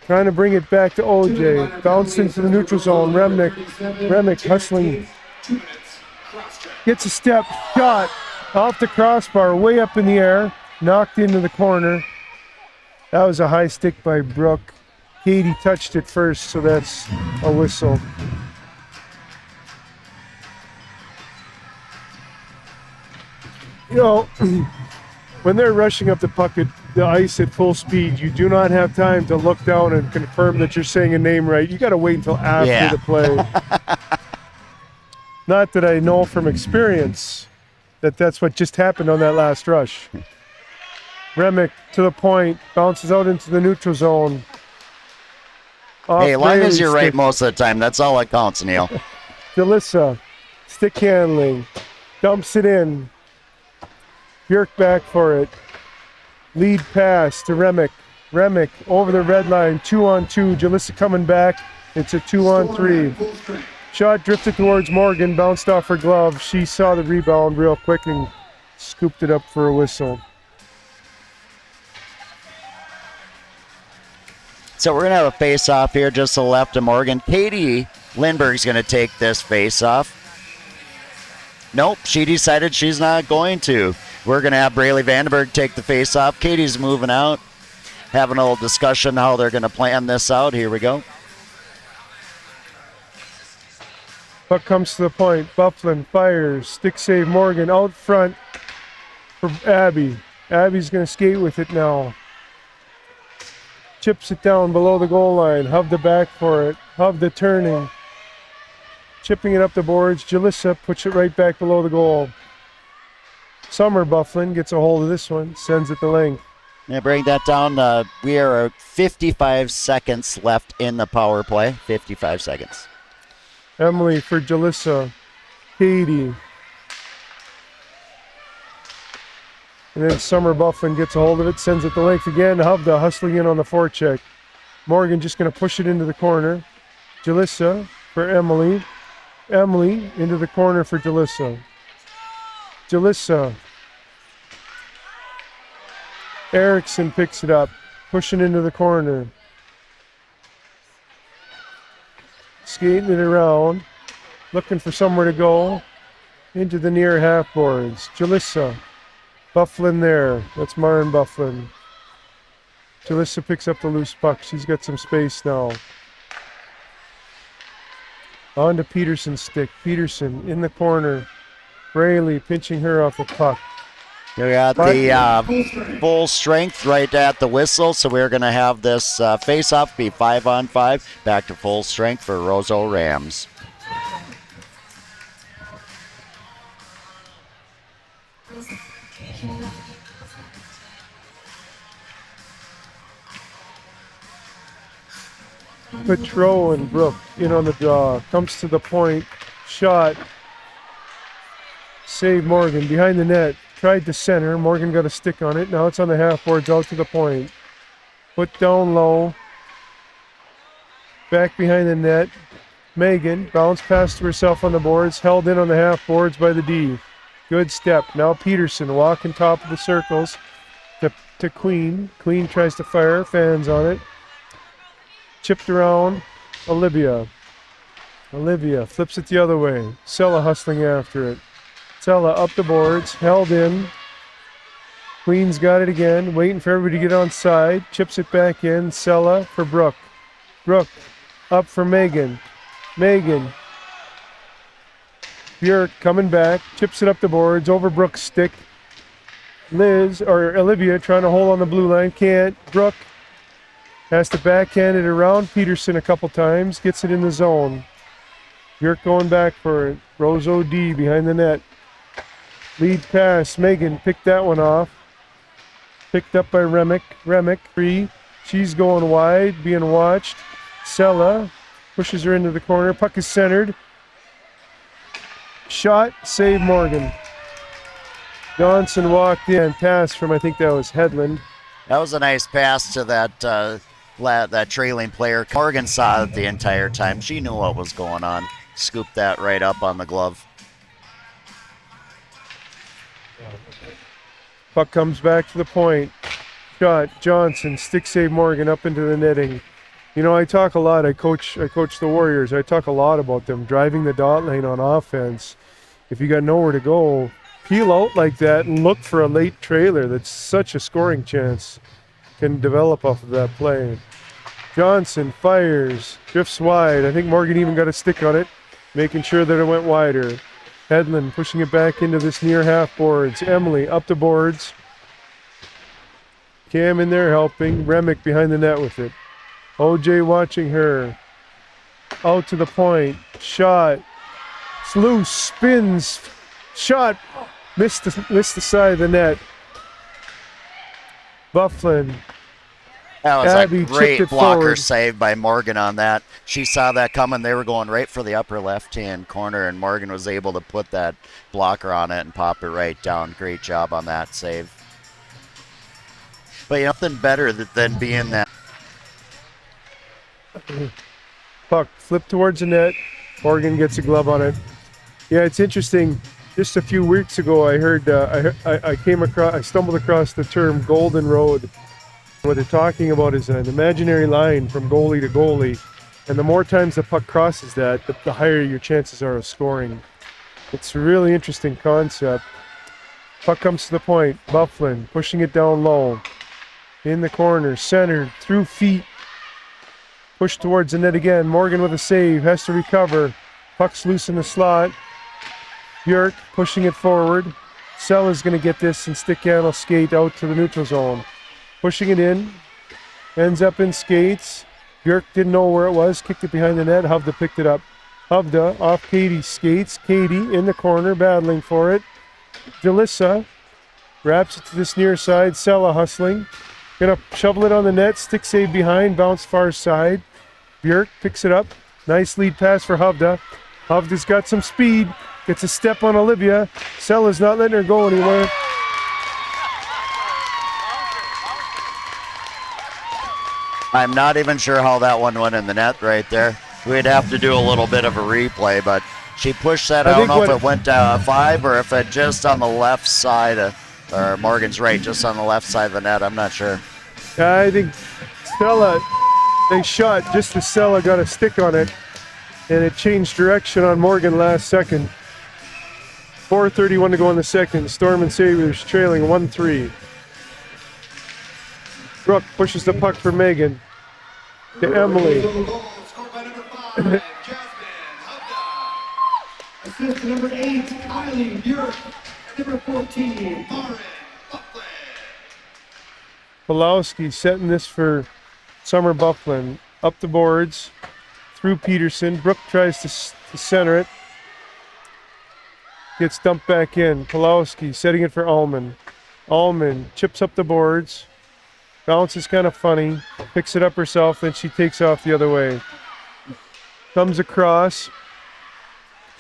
S2: Trying to bring it back to OJ. Bounced into the neutral zone. Remick hustling. Gets a step. Shot. Off the crossbar. Way up in the air. Knocked into the corner. That was a high stick by Brooke. Katie touched it first, so that's a whistle. You know, when they're rushing up the puck at the ice at full speed, you do not have time to look down and confirm that you're saying a name right. You got to wait until after the play. Not that I know from experience that that's what just happened on that last rush. Remick to the point, bounces out into the neutral zone.
S3: Hey, as long as you're right most of the time, that's all that counts, Neil.
S2: Jalissa, stick handling, dumps it in. Björk back for it. Lead pass to Remick. Remick over the red line, 2-on-2. Jalissa coming back. It's a 2-on-3. Shot drifted towards Morgan, bounced off her glove. She saw the rebound real quick and scooped it up for a whistle.
S3: So we're going to have a face-off here just to the left of Morgan. Katie Lindberg's going to take this face-off. Nope, she decided she's not going to. We're going to have Braley Vandenberg take the face-off. Katie's moving out. Having a little discussion how they're going to plan this out. Here we go.
S2: Puck comes to the point. Bufflin fires. Stick save Morgan out front for Abby. Abby's going to skate with it now. Chips it down below the goal line. Hubda back for it. Hubda turning. Chipping it up the boards. Jalissa puts it right back below the goal. Summer Bufflin gets a hold of this one. Sends it the length.
S3: Yeah, bring that down. We are 55 seconds left in the power play. 55 seconds.
S2: Emily for Jalissa. Katie. And then Summer Bufflin gets a hold of it, sends it the length again. Hubda hustling in on the forecheck. Morgan just going to push it into the corner. Jalissa for Emily. Emily into the corner for Jalissa. Jalissa. Erickson picks it up, pushing into the corner. Skating it around, looking for somewhere to go. Into the near half boards. Jalissa. Bufflin there. That's Maren Bufflin. Jalissa picks up the loose puck. She's got some space now. On to Peterson's stick. Peterson in the corner. Braley pinching her off the puck.
S3: We got the full strength right at the whistle, so we're going to have this face-off be 5-on-5. Back to full strength for Roseau Rams.
S2: Petro and Brooke in on the draw. Comes to the point. Shot. Save Morgan behind the net. Tried to center. Morgan got a stick on it. Now it's on the half boards out to the point. Put down low. Back behind the net. Megan bounced past to herself on the boards. Held in on the half boards by the D. Good step. Now Peterson walking top of the circles to Queen. Queen tries to fire. Fans on it. Chipped around. Olivia. Olivia flips it the other way. Sella hustling after it. Sella up the boards, held in. Queen's got it again, waiting for everybody to get on side. Chips it back in. Sella for Brooke. Brooke up for Megan. Megan. Björk coming back, chips it up the boards, over Brooke's stick. Liz, or Olivia, trying to hold on the blue line, can't. Brooke has to backhand it around Peterson a couple times, gets it in the zone. Björk going back for it. Roseau D behind the net. Lead pass, Megan picked that one off. Picked up by Remick. Remick, free. She's going wide, being watched. Sella pushes her into the corner. Puck is centered. Shot, save Morgan. Johnson walked in. Pass from, I think that was Hedlund.
S3: That was a nice pass to that trailing player. Morgan saw it the entire time. She knew what was going on. Scooped that right up on the glove.
S2: Puck comes back to the point. Shot, Johnson, stick save Morgan up into the netting. You know, I talk a lot. I coach the Warriors. I talk a lot about them driving the dot lane on offense. If you got nowhere to go, peel out like that and look for a late trailer. That's such a scoring chance. Can develop off of that play. Johnson fires, drifts wide. I think Morgan even got a stick on it, making sure that it went wider. Hedlund pushing it back into this near half boards. Emily up the boards. Cam in there helping. Remick behind the net with it. OJ watching her. Out to the point. Shot. It's loose. Spins. Shot. Missed the side of the net. Bufflin.
S3: That was
S2: Abby
S3: a great
S2: chipped it
S3: blocker
S2: forward.
S3: save by Morgan on that. She saw that coming. They were going right for the upper left-hand corner, and Morgan was able to put that blocker on it and pop it right down. Great job on that save. But nothing better than being that.
S2: Puck flipped towards the net. Morgan gets a glove on it. Yeah, it's interesting. Just a few weeks ago, I heard I stumbled across the term Golden Road. What they're talking about is an imaginary line from goalie to goalie, and the more times the puck crosses that, the higher your chances are of scoring. It's a really interesting concept. Puck comes to the point. Bufflin pushing it down low. In the corner, centered, through feet. Pushed towards the net again. Morgan with a save, has to recover. Puck's loose in the slot. Björk pushing it forward. Sella's going to get this and stick handle skate out to the neutral zone. Pushing it in, ends up in skates. Björk didn't know where it was, kicked it behind the net. Hovda picked it up. Hovda off Katie's skates. Katie in the corner, battling for it. Delissa wraps it to this near side. Sella hustling. Gonna shovel it on the net, stick save behind, bounce far side. Björk picks it up. Nice lead pass for Hovda. Hovda's got some speed, gets a step on Olivia. Sella's not letting her go anywhere.
S3: I'm not even sure how that one went in the net right there. We'd have to do a little bit of a replay, but she pushed that. I don't know if it went to 5 or if it just on the left side, or Morgan's right, just on the left side of the net. I'm not sure.
S2: I think Sella, they shot just as Sella got a stick on it, and it changed direction on Morgan last second. 4:31 to go in the second. Storm and Sabres trailing 1-3. Brooke pushes the puck for Megan. To Emily.
S1: Goal scored by number 5, Jasmine Hubda.
S4: Assist to number 8, Kylie Björk. Number 14,
S1: Lauren
S2: Pulowski setting this for Summer Bufflin. Up the boards, through Peterson. Brooke tries to center it. Gets dumped back in. Pulowski setting it for Allman. Allman chips up the boards. Bounce is kind of funny. Picks it up herself, then she takes off the other way. Comes across.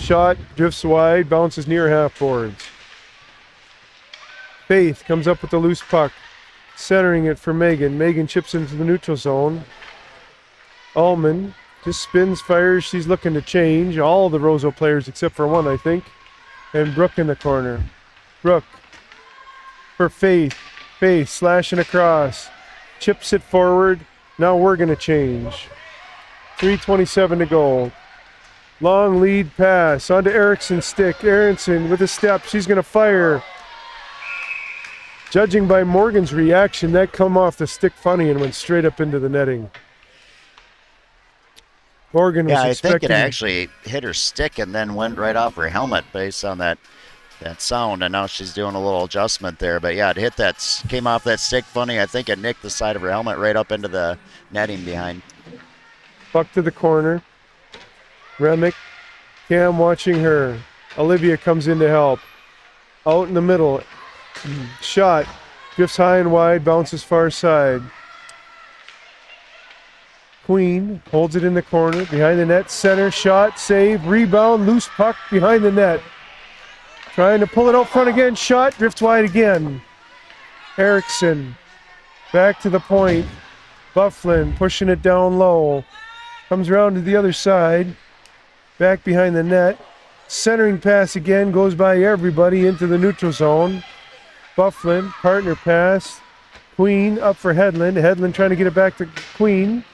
S2: Shot, drifts wide, bounces near half boards. Faith comes up with the loose puck. Centering it for Megan. Megan chips into the neutral zone. Allman just spins, fires. She's looking to change. All the Roseau players except for one, I think. And Brooke in the corner. Brooke for Faith. Faith slashing across. Chips it forward. Now we're going to change. 3:27 to go. Long lead pass onto Eriksson's stick. Eriksson with a step. She's going to fire. Judging by Morgan's reaction, that come off the stick funny and went straight up into the netting. Morgan was
S3: I think
S2: expecting...
S3: it actually hit her stick and then went right off her helmet based on that sound, and now she's doing a little adjustment there. But yeah, it hit that, came off that stick funny. I think it nicked the side of her helmet right up into the netting behind.
S2: Puck to the corner. Remick, Cam watching her. Olivia comes in to help. Out in the middle. Shot. Drifts high and wide, bounces far side. Queen holds it in the corner, behind the net, center, shot, save, rebound, loose puck behind the net. Trying to pull it out front again, shot, drifts wide again. Eriksson, back to the point. Bufflin pushing it down low. Comes around to the other side, back behind the net. Centering pass again, goes by everybody into the neutral zone. Bufflin, partner pass. Queen up for Hedlund. Hedlund trying to get it back to Queen.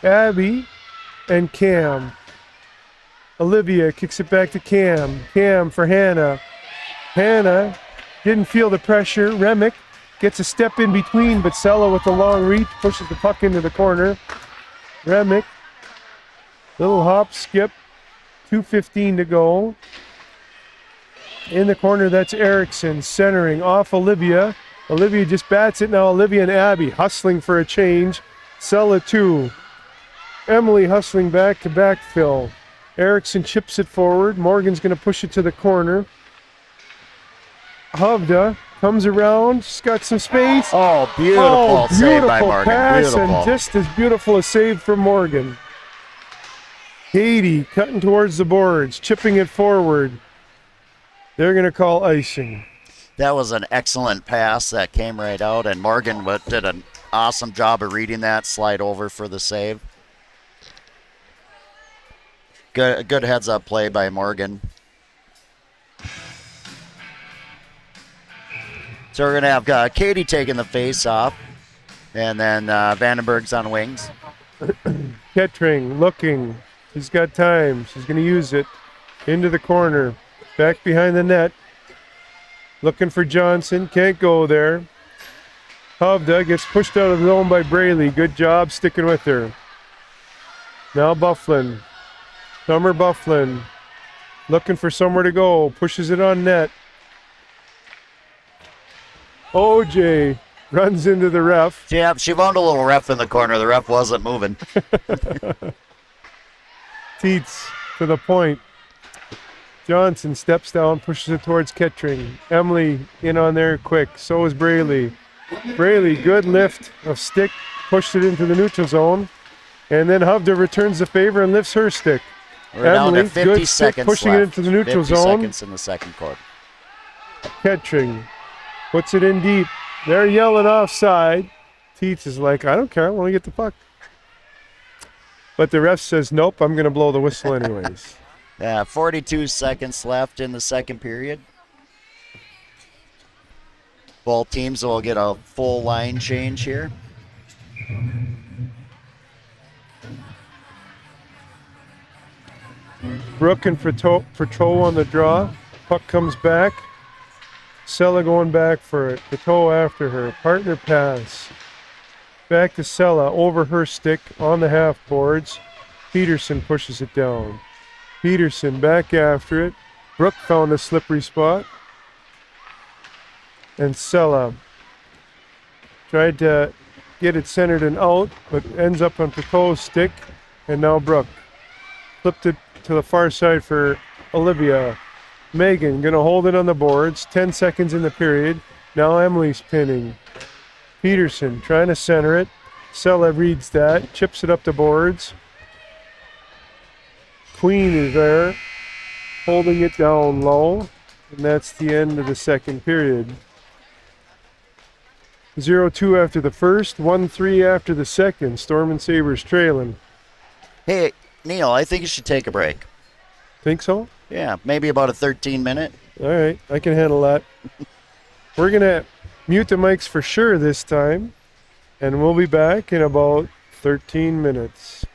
S2: Abby and Cam. Olivia kicks it back to Cam. Cam for Hannah. Hannah didn't feel the pressure. Remick gets a step in between, but Sella with the long reach pushes the puck into the corner. Remick, little hop, skip. 2:15 to go. In the corner, that's Eriksson centering off Olivia. Olivia just bats it now. Olivia and Abby hustling for a change. Sella 2. Emily hustling back to backfill. Eriksson chips it forward. Morgan's going to push it to the corner. Hovda comes around. She's got some space.
S3: Oh, beautiful save by Morgan.
S2: Pass
S3: Beautiful.
S2: and just as beautiful a save from Morgan. Katie cutting towards the boards, chipping it forward. They're going to call icing.
S3: That was an excellent pass that came right out, and Morgan did an awesome job of reading that, slide over for the save. Good heads-up play by Morgan. So we're going to have Katie taking the face off, and then Vandenberg's on wings.
S2: Kettering looking. She's got time. She's going to use it. Into the corner. Back behind the net. Looking for Johnson. Can't go there. Hovda gets pushed out of the zone by Braley. Good job sticking with her. Now Bufflin. Summer Bufflin. Looking for somewhere to go. Pushes it on net. OJ runs into the ref.
S3: Yeah, she found a little ref in the corner. The ref wasn't moving.
S2: Teets to the point. Johnson steps down, pushes it towards Kettering. Emily in on there quick. So is Braley. Braley, good lift of stick, pushed it into the neutral zone. And then Hovda returns the favor and lifts her stick.
S3: We're
S2: Emily,
S3: down to 50
S2: good stick,
S3: seconds
S2: pushing
S3: left.
S2: it into the neutral
S3: 50
S2: zone.
S3: seconds in the second quarter.
S2: Kettering puts it in deep. They're yelling offside. Teets is like, I don't care, I want to get the puck. But the ref says, nope, I'm going to blow the whistle anyways.
S3: Yeah, 42 seconds left in the second period. Both teams will get a full line change here.
S2: Brooke and Pateau on the draw. Puck comes back. Sella going back for it. Pateau after her. Partner pass. Back to Sella. Over her stick on the half boards. Peterson pushes it down. Peterson back after it. Brooke found a slippery spot. And Sella Tried to get it centered and out, but ends up on Picot's stick. And now Brooke. Flipped it to the far side for Olivia. Megan gonna hold it on the boards. 10 seconds in the period. Now Emily's pinning. Peterson trying to center it. Sella reads that. Chips it up the boards. Queen is there. Holding it down low. And that's the end of the second period. 0-2 after the first. 1-3 after the second. Storm and Sabres trailing.
S3: Hey, Neil, I think you should take a break.
S2: Think so?
S3: Yeah, maybe about a 13-minute.
S2: All right, I can handle that. We're going to mute the mics for sure this time, and we'll be back in about 13 minutes.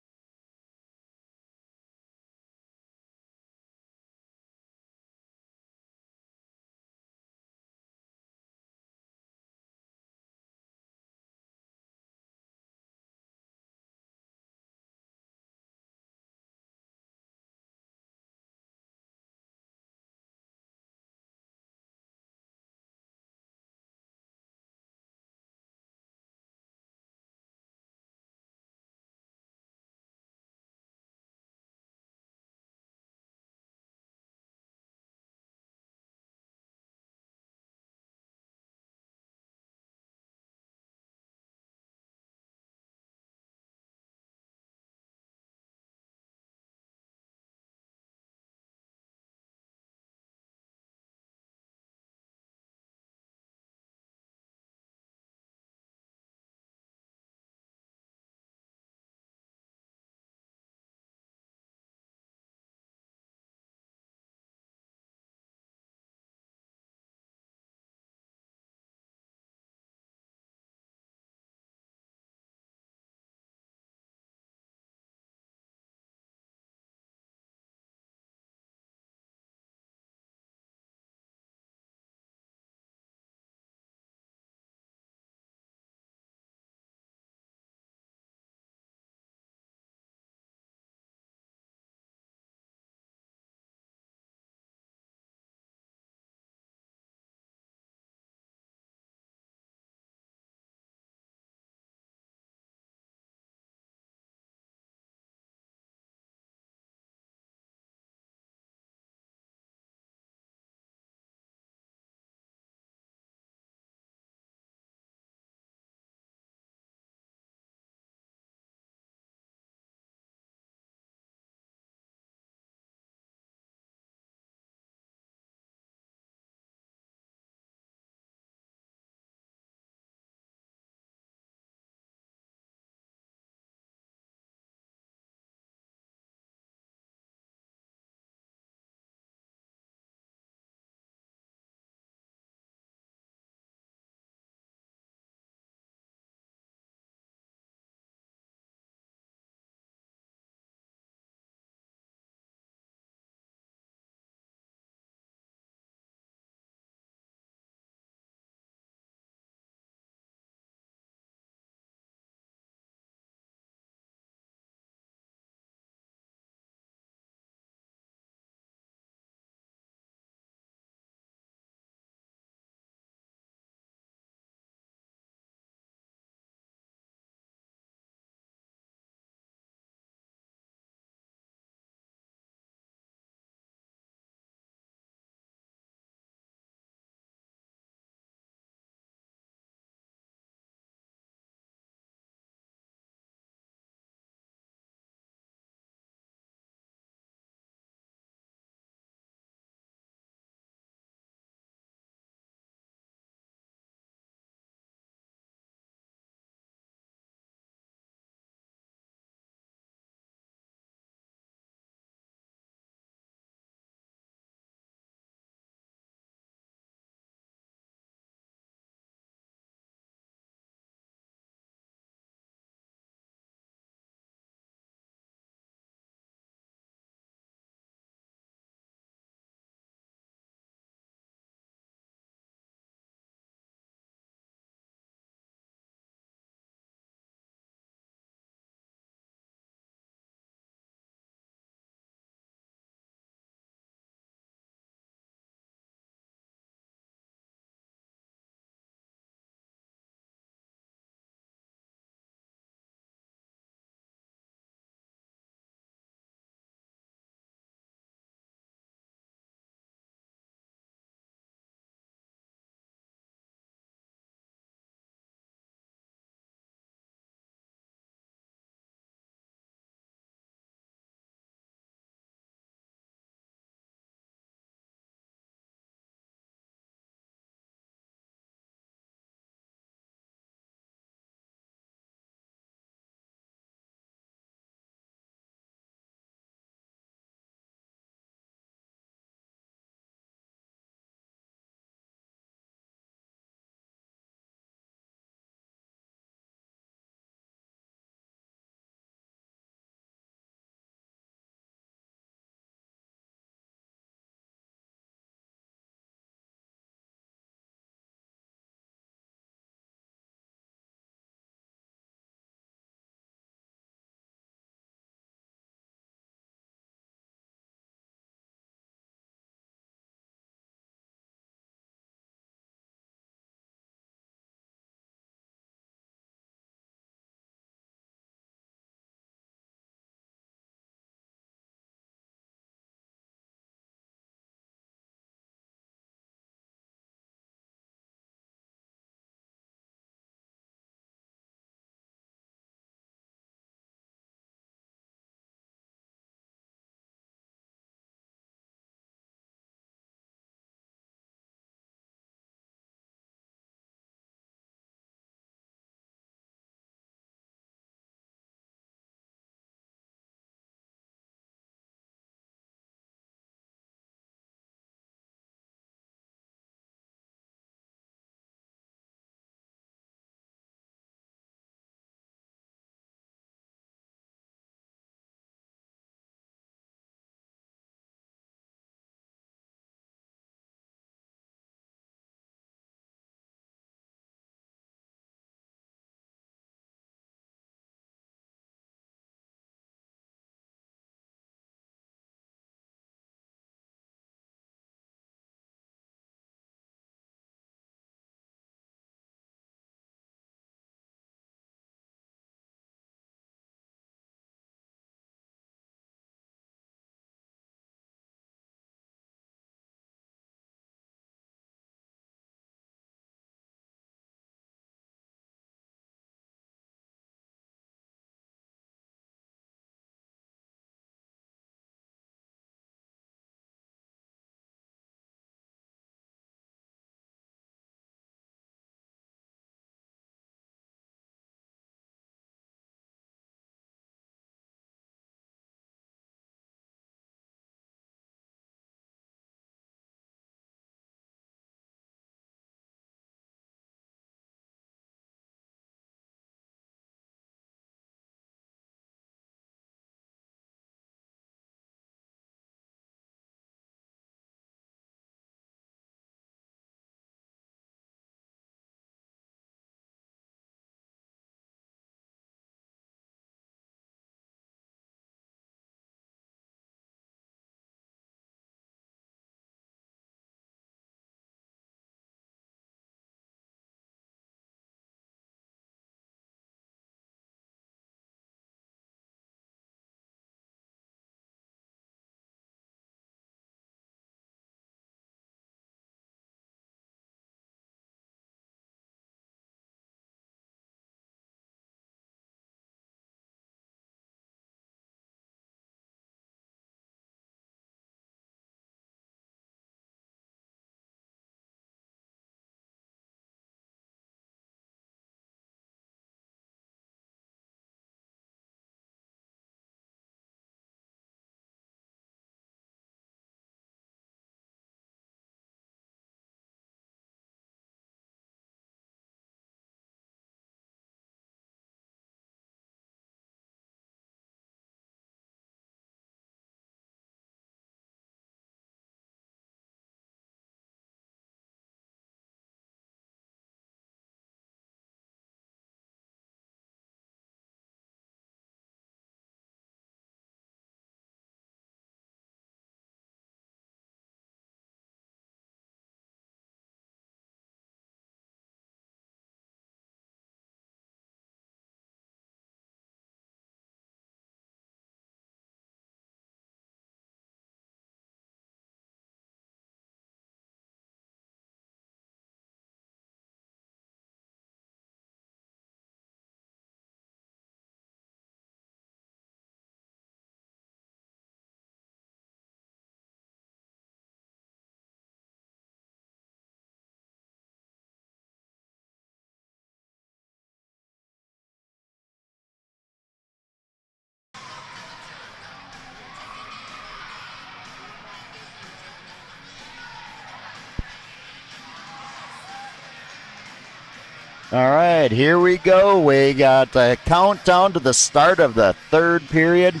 S3: All right, here we go. We got the countdown to the start of the third period.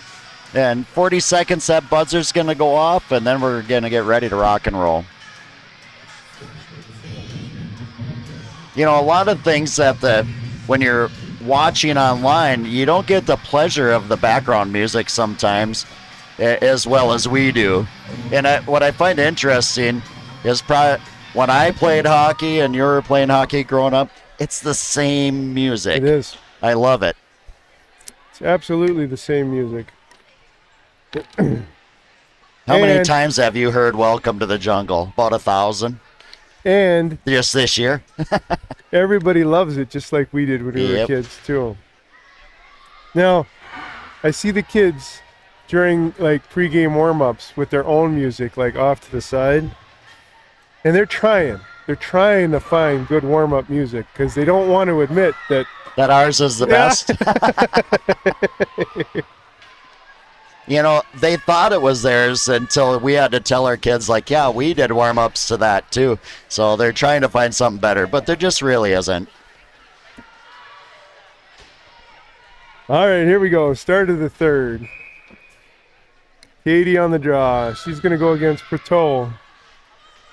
S3: And 40 seconds, that buzzer's going to go off, and then we're going to get ready to rock and roll. You know, a lot of things that when you're watching online, you don't get the pleasure of the background music sometimes as well as we do. And what I find interesting is when I played hockey and you were playing hockey growing up, it's the same music.
S2: It is.
S3: I love it.
S2: It's absolutely the same music.
S3: How many times have you heard Welcome to the Jungle? About 1,000?
S2: And
S3: Just this year?
S2: everybody loves it just like we did when we were kids too. Now, I see the kids during like pregame warm-ups with their own music like off to the side. And they're trying to find good warm-up music because they don't want to admit that
S3: ours is the best. You know, they thought it was theirs until we had to tell our kids, like, yeah, we did warm-ups to that too. So they're trying to find something better, but there just really isn't.
S2: All right, here we go. Start of the third. Katie on the draw. She's going to go against Preto.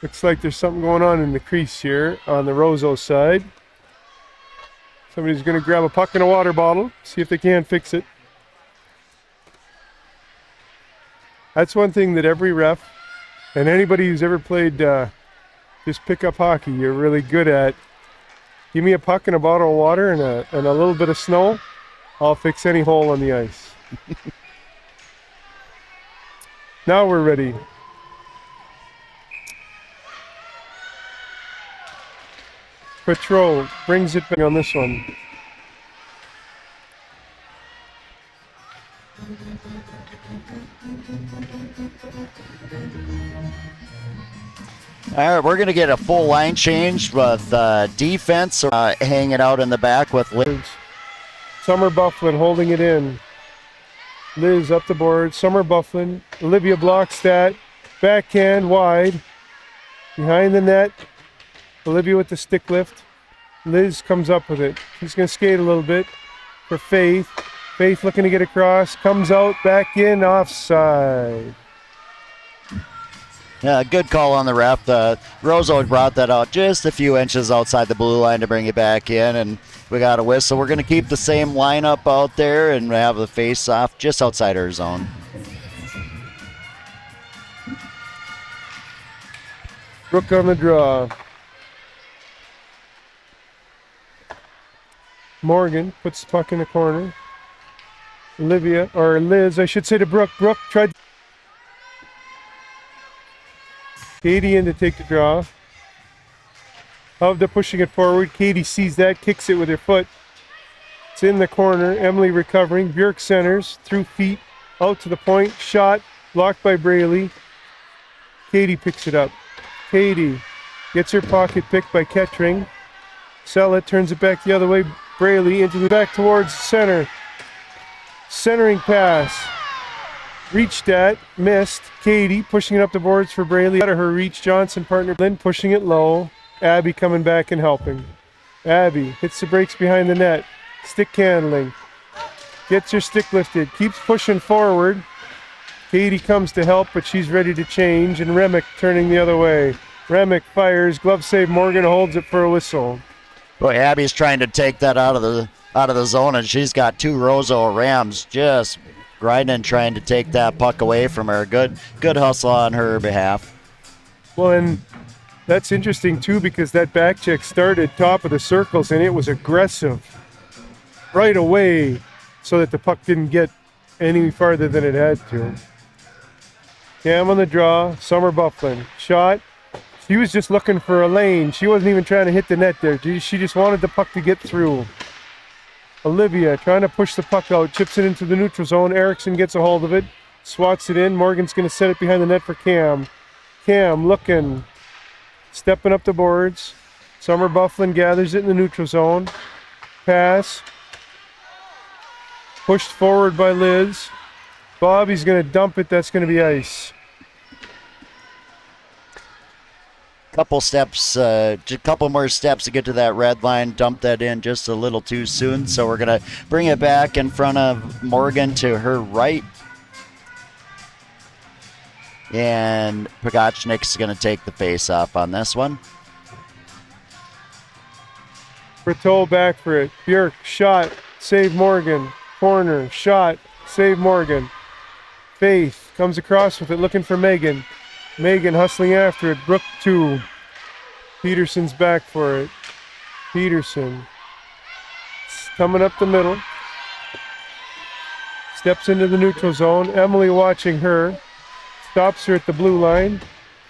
S2: Looks like there's something going on in the crease here on the Roseau side. Somebody's going to grab a puck and a water bottle, see if they can fix it. That's one thing that every ref and anybody who's ever played just pickup hockey, you're really good at. Give me a puck and a bottle of water and a little bit of snow, I'll fix any hole on the ice. Now we're ready. Patrol brings it back on this one.
S3: All right, we're going to get a full line change with defense hanging out in the back with Liz.
S2: Summer Bufflin holding it in. Liz up the board. Summer Bufflin. Olivia blocks that. Backhand wide. Behind the net. Olivia with the stick lift. Liz comes up with it. She's going to skate a little bit for Faith. Faith looking to get across. Comes out, back in, offside.
S3: Yeah, good call on the ref. Roseau brought that out just a few inches outside the blue line to bring it back in, and we got a whistle. We're going to keep the same lineup out there and have the face-off just outside our zone.
S2: Brooke on the draw. Morgan puts the puck in the corner. Olivia, or Liz, I should say to Brooke. Brooke tried. Katie in to take the draw. Hovda pushing it forward. Katie sees that, kicks it with her foot. It's in the corner. Emily recovering. Björk centers, through feet, out to the point. Shot, blocked by Braley. Katie picks it up. Katie gets her pocket picked by Kettering. Sella turns it back the other way. Braley into the back towards center. Centering pass. Reached at, missed. Katie pushing it up the boards for Braley. Out of her reach, Johnson partner Lynn pushing it low. Abby coming back and helping. Abby hits the brakes behind the net. Stick handling. Gets her stick lifted. Keeps pushing forward. Katie comes to help, but she's ready to change. And Remick turning the other way. Remick fires. Glove save. Morgan holds it for a whistle.
S3: Boy, Abby's trying to take that out of the zone, and she's got two Roseau Rams just grinding, trying to take that puck away from her. Good hustle on her behalf.
S2: Well, and that's interesting too, because that back check started top of the circles and it was aggressive right away so that the puck didn't get any farther than it had to. Cam on the draw. Summer Bufflin. Shot. She was just looking for a lane. She wasn't even trying to hit the net there. She just wanted the puck to get through. Olivia trying to push the puck out, chips it into the neutral zone. Erickson gets a hold of it, swats it in. Morgan's going to set it behind the net for Cam. Cam looking, stepping up the boards. Summer Bufflin gathers it in the neutral zone. Pass. Pushed forward by Liz. Bobby's going to dump it. That's going to be ice.
S3: couple steps, just a couple more steps to get to that red line. Dumped that in just a little too soon, so we're gonna bring it back in front of Morgan to her right, and Pogachnik's gonna take the face off on this one.
S2: Bertol back for it. Björk, shot, save Morgan. Corner, shot, save Morgan. Faith comes across with it, looking for Megan. Megan hustling after it. Brooke 2. Peterson's back for it. Peterson coming up the middle. Steps into the neutral zone. Emily watching her. Stops her at the blue line.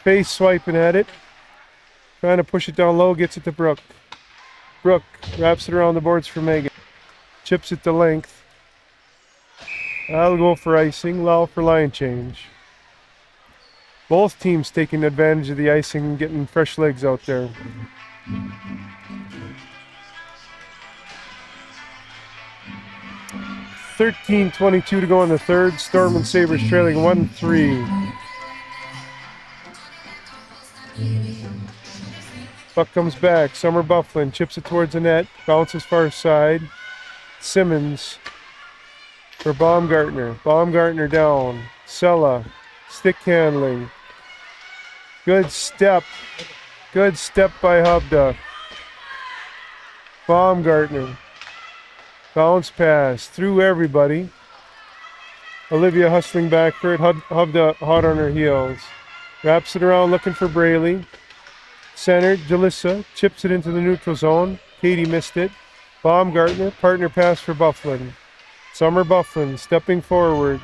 S2: Faith swiping at it. Trying to push it down low, gets it to Brooke. Brooke wraps it around the boards for Megan. Chips it to length. I'll go for icing. Lau for line change. Both teams taking advantage of the icing and getting fresh legs out there. .13:22 to go in the third. Storm and Sabres trailing 1-3. Puck comes back. Summer Bufflin chips it towards the net. Bounces far side. Simmons for Baumgartner. Baumgartner down. Sella. Stick handling. Good step. Good step by Hubda. Baumgartner. Bounce pass through everybody. Olivia hustling back for it. Hubda hot on her heels. Wraps it around looking for Braley. Centered. Jalissa chips it into the neutral zone. Katie missed it. Baumgartner. Partner pass for Bufflin. Summer Bufflin stepping forward.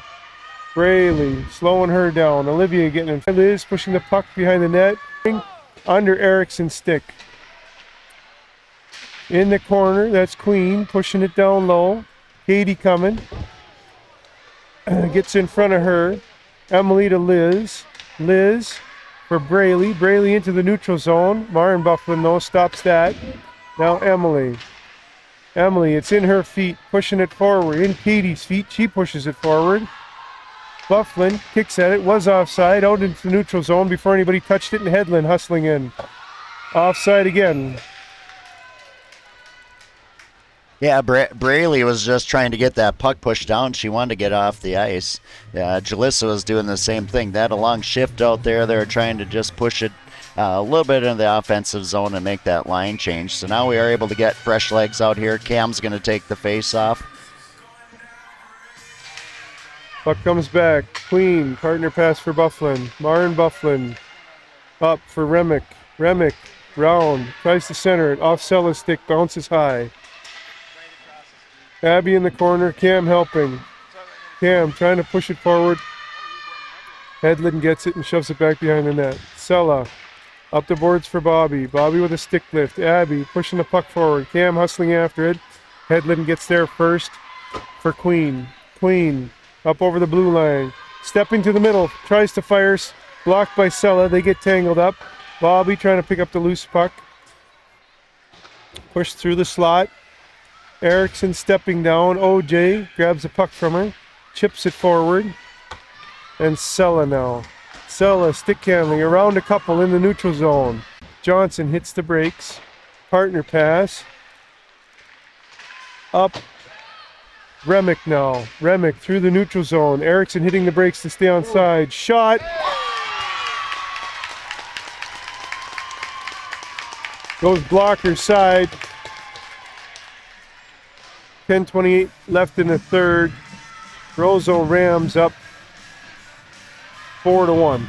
S2: Braley slowing her down. Olivia getting in. Liz pushing the puck behind the net. Under Erickson's stick. In the corner, that's Queen pushing it down low. Katie coming. Gets in front of her. Emily to Liz. Liz for Braley. Braley into the neutral zone. Maren Bufflin though stops that. Now Emily. Emily, it's in her feet, pushing it forward. In Katie's feet, she pushes it forward. Bufflin kicks at it, was offside, out into the neutral zone before anybody touched it, and Hedlund hustling in. Offside again.
S3: Yeah, Braley was just trying to get that puck pushed down. She wanted to get off the ice. Jalissa was doing the same thing. They had a long shift out there. They were trying to just push it a little bit into the offensive zone and make that line change. So now we are able to get fresh legs out here. Cam's going to take the face off.
S2: Puck comes back. Queen, partner pass for Bufflin. Maren Bufflin up for Remick. Remick, round, tries to center it. Off Sella's stick, bounces high. Abby in the corner, Cam helping. Cam trying to push it forward. Hedlund gets it and shoves it back behind the net. Sella up the boards for Bobby. Bobby with a stick lift. Abby pushing the puck forward. Cam hustling after it. Hedlund gets there first for Queen. Queen up over the blue line. Stepping to the middle. Tries to fire. Blocked by Sella. They get tangled up. Bobby trying to pick up the loose puck. Pushed through the slot. Erickson stepping down. OJ grabs the puck from her. Chips it forward. And Sella now. Sella stick handling around a couple in the neutral zone. Johnson hits the brakes. Partner pass. Up. Remick now. Remick through the neutral zone. Erickson hitting the brakes to stay on side. Shot. Goes blocker side. 10:28 left in the third. Roseau Rams up 4-1.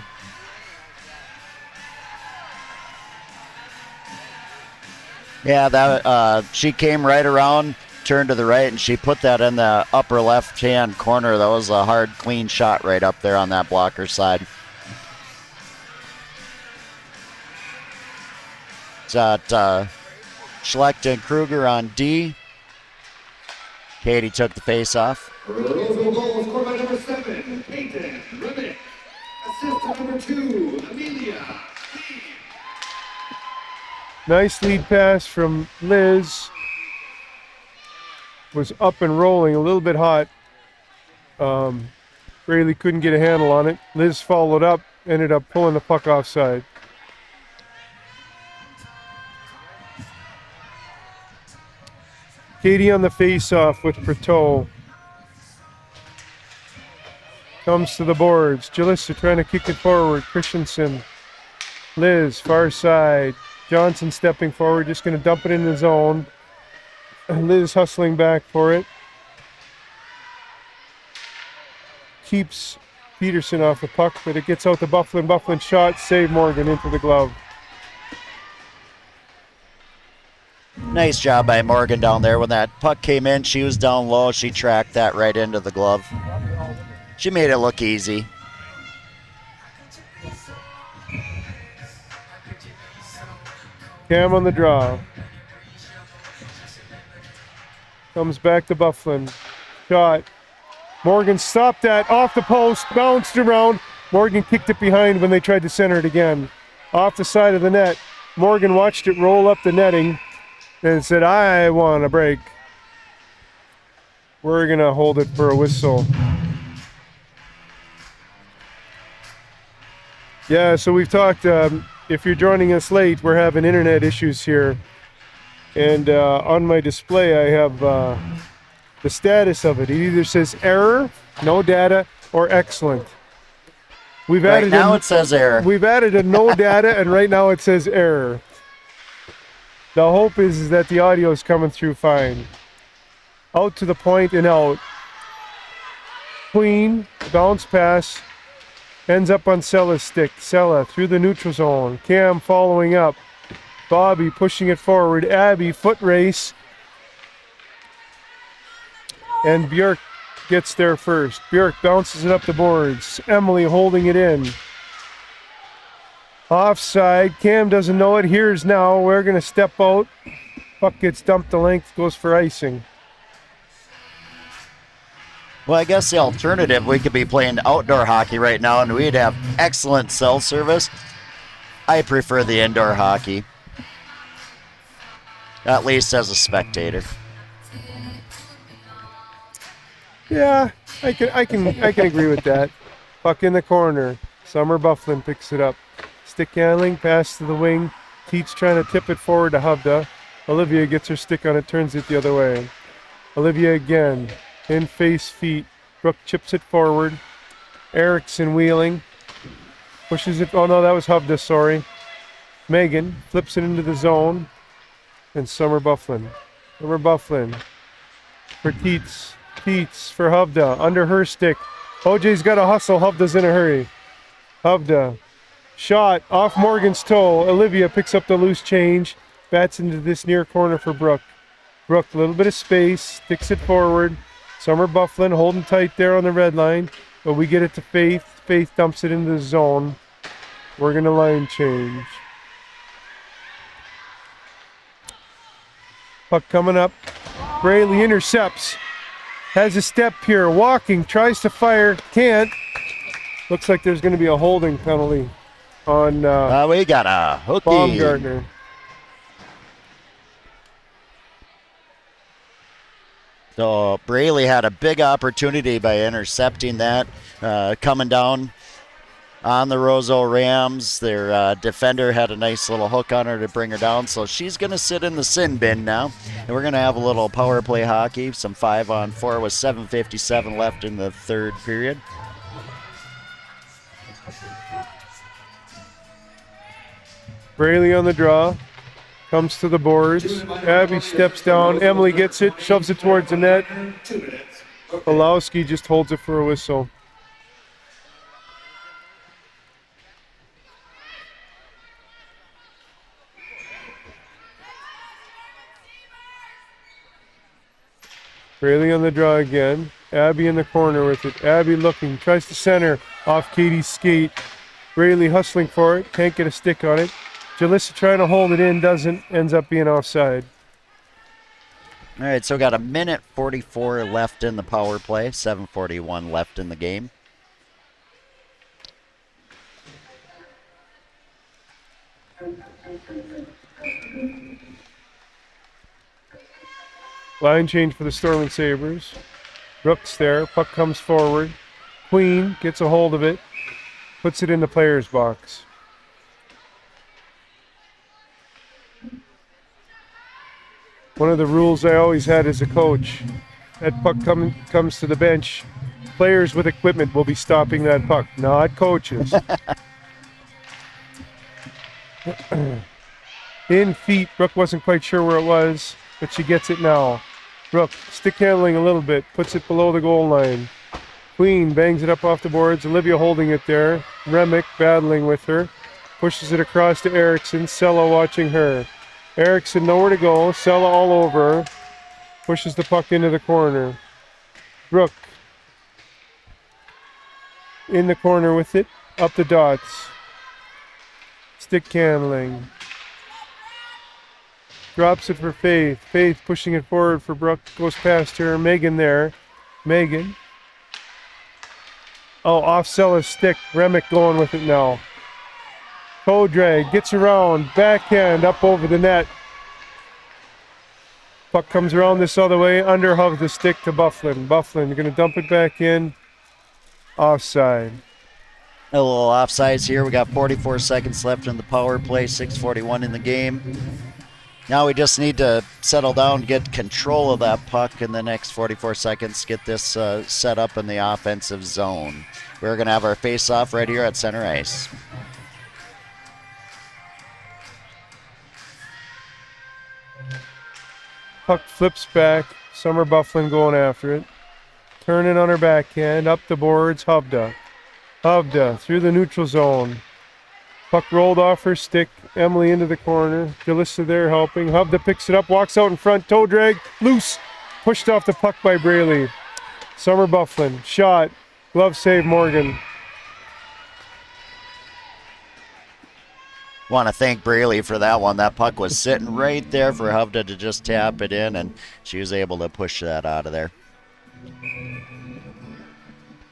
S3: Yeah, that she came right around, turned to the right, and she put that in the upper left-hand corner. That was a hard, clean shot right up there on that blocker side. Got Schlecht and Kruger on D. Katie took the face off.
S4: Roseau goal scored by number 7, Peyton Remick. Assist to number 2, Amelia.
S2: Nice lead pass from Liz. Was up and rolling, a little bit hot. Braley couldn't get a handle on it. Liz followed up, ended up pulling the puck offside. Katie on the face-off with Prateau. Comes to the boards. Jalissa trying to kick it forward. Christensen. Liz, far side. Johnson stepping forward, just going to dump it in the zone. Liz hustling back for it. Keeps Peterson off the puck, but it gets out to Bufflin. Bufflin shot, save Morgan into the glove.
S3: Nice job by Morgan down there. When that puck came in, she was down low. She tracked that right into the glove. She made it look easy.
S2: Cam on the draw. Comes back to Bufflin. Shot. Morgan stopped that off the post, bounced around. Morgan kicked it behind when they tried to center it again. Off the side of the net. Morgan watched it roll up the netting and said, I want a break. We're going to hold it for a whistle. Yeah, so we've talked, if you're joining us late, we're having internet issues here. And on my display, I have the status of it. It either says error, no data, or excellent. We've
S3: Right
S2: added
S3: now it says error.
S2: We've added a no data, and right now it says error. The hope is that the audio is coming through fine. Out to the point and out. Queen, bounce pass, ends up on Sella's stick. Sella through the neutral zone. Cam following up. Bobby pushing it forward. Abby, foot race. And Björk gets there first. Björk bounces it up the boards. Emily holding it in. Offside. Cam doesn't know it. Here's now. We're going to step out. Puck gets dumped the length. Goes for icing.
S3: Well, I guess the alternative, we could be playing outdoor hockey right now, and we'd have excellent cell service. I prefer the indoor hockey, at least as a spectator.
S2: Yeah, I can agree with that. Puck in the corner. Summer Bufflin picks it up. Stick handling, pass to the wing. Teets trying to tip it forward to Hovda. Olivia gets her stick on it, turns it the other way. Olivia again. In face feet. Brooke chips it forward. Erickson wheeling. Pushes it. Oh no, that was Hovda, sorry. Megan flips it into the zone. And Summer Bufflin. Summer Bufflin. For Teets. Teets for Hovda. Under her stick. OJ's got to hustle. Hovda's in a hurry. Hovda. Shot off Morgan's toe. Olivia picks up the loose change. Bats into this near corner for Brooke. Brooke, a little bit of space. Sticks it forward. Summer Bufflin holding tight there on the red line. But we get it to Faith. Faith dumps it into the zone. We're going to line change. Puck coming up. Braley intercepts. Has a step here. Walking. Tries to fire. Can't. Looks like there's going to be a holding penalty on
S3: We got a hooky.
S2: Baumgartner.
S3: So Braley had a big opportunity by intercepting that. Coming down on the Roseau Rams, their defender had a nice little hook on her to bring her down. So she's going to sit in the sin bin now. And we're going to have a little power play hockey, some 5-on-4 with 7:57 left in the third period.
S2: Braley on the draw. Comes to the boards. Abby steps down. Emily gets it. Shoves it towards the net. Pulowski just holds it for a whistle. Braley on the draw again. Abby in the corner with it. Abby looking. Tries to center off Katie's skate. Braley hustling for it. Can't get a stick on it. Jalissa trying to hold it in, doesn't, ends up being offside.
S3: All right, so got a minute 44 left in the power play, 7:41 left in the game.
S2: Line change for the Storm and Sabres. Brooks there, puck comes forward. Queen gets a hold of it, puts it in the player's box. One of the rules I always had as a coach. That puck comes to the bench. Players with equipment will be stopping that puck, not coaches. In feet, Brooke wasn't quite sure where it was, but she gets it now. Brooke, stick handling a little bit, puts it below the goal line. Queen bangs it up off the boards, Olivia holding it there. Remick battling with her, pushes it across to Erickson, Sella watching her. Erickson nowhere to go, Sella all over her, pushes the puck into the corner. Brooke in the corner with it, up the dots. Stick handling. Drops it for Faith. Faith pushing it forward for Brooke. Goes past her. Megan there. Megan. Oh, off Sella's stick. Remick going with it now. Toe drag. Gets around. Backhand up over the net. Puck comes around this other way. Under of the stick to Bufflin. Bufflin going to dump it back in. Offside.
S3: A little offsides here. We got 44 seconds left in the power play. 6:41 in the game. Now we just need to settle down, get control of that puck in the next 44 seconds, get this set up in the offensive zone. We're going to have our face-off right here at center ice.
S2: Puck flips back. Summer Bufflin going after it. Turning on her backhand. Up the boards. Hovda. Hovda through the neutral zone. Puck rolled off her stick. Emily into the corner. Jalissa there helping. Hovda picks it up, walks out in front. Toe drag. Loose. Pushed off the puck by Braley. Summer Bufflin. Shot. Glove save Morgan.
S3: Want to thank Braley for that one. That puck was sitting right there for Hovda to just tap it in, and she was able to push that out of there.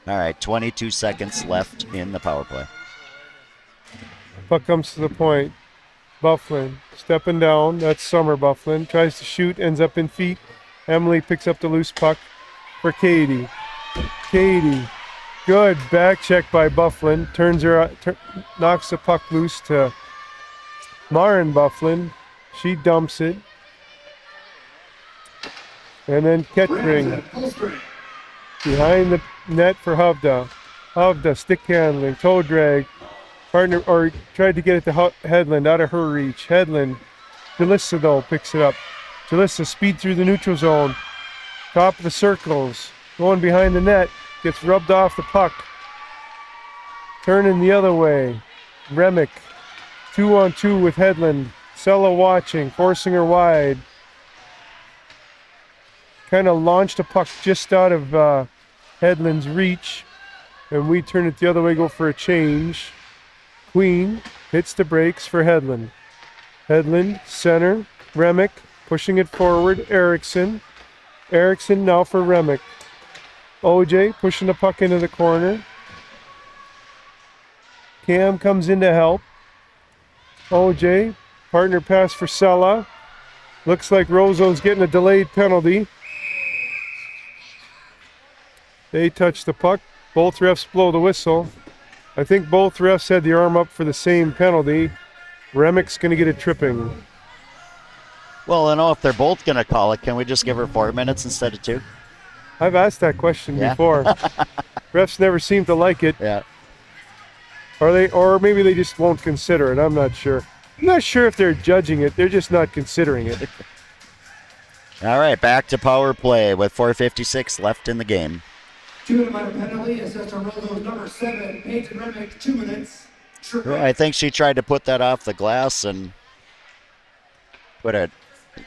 S3: All right, 22 seconds left in the power play.
S2: Puck comes to the point. Bufflin stepping down. That's Summer Bufflin. Tries to shoot, ends up in feet. Emily picks up the loose puck for Katie. Katie. Good back check by Bufflin. Turns her, knocks the puck loose to Maren Bufflin. She dumps it. And then Kettering behind the net for Hovda. Hovda stick handling, toe drag. Partner, or tried to get it to Hedlund, out of her reach. Hedlund, Jalissa though, picks it up. Jalissa speed through the neutral zone. Top of the circles. Going behind the net. Gets rubbed off the puck. Turning the other way. Remick. 2-on-2 with Hedlund. Sella watching, forcing her wide. Kind of launched a puck just out of Hedlund's reach. And we turn it the other way, go for a change. Queen hits the brakes for Hedlund. Hedlund, center. Remick pushing it forward. Erickson. Erickson now for Remick. OJ pushing the puck into the corner. Cam comes in to help. OJ, partner pass for Sella. Looks like Roseau's getting a delayed penalty. They touch the puck. Both refs blow the whistle. I think both refs had the arm up for the same penalty. Remick's going to get a tripping.
S3: Well, I know if they're both going to call it, can we just give her 4 minutes instead of 2?
S2: I've asked that question before. Refs never seem to like it.
S3: Yeah.
S2: Or maybe they just won't consider it. I'm not sure. I'm not sure if they're judging it. They're just not considering it.
S3: All right, back to power play with 4:56 left in the game.
S4: 2-minute penalty, assessed on Roseau's number 7, Peyton Remick, 2 minutes.
S3: I think she tried to put that off the glass and put it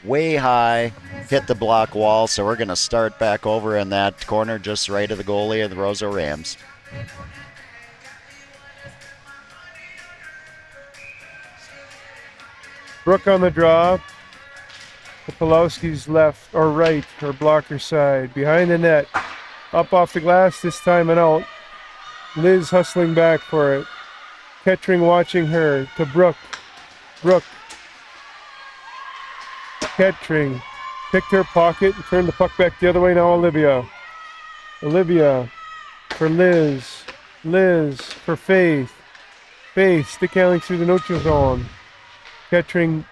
S3: way high, hit the block wall, so we're going to start back over in that corner just right of the goalie of the Roseau Rams.
S2: Brooke on the draw. Polowski's left or right, or blocker side. Behind the net. Up off the glass this time and out. Liz hustling back for it. Kettering watching her to Brooke. Brooke. Kettering picked her pocket and turned the puck back the other way. Now Olivia. Olivia for Liz. Liz for Faith. Faith stick handling through the neutral zone. Kettering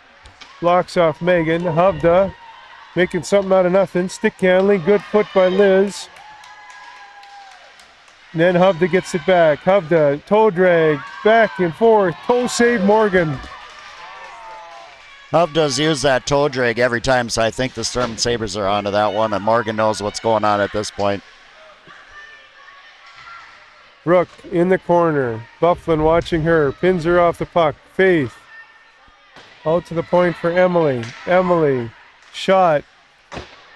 S2: blocks off Megan. Hovda Making something out of nothing. Stick handling. Good foot by Liz. And then Hovda gets it back. Hovda, toe drag, back and forth. Toe save Morgan.
S3: Hub does use that toe drag every time, so I think the Storm Sabres are onto that one, and Morgan knows what's going on at this point.
S2: Brooke in the corner. Bufflin watching her. Pins her off the puck. Faith. Out to the point for Emily. Emily. Shot.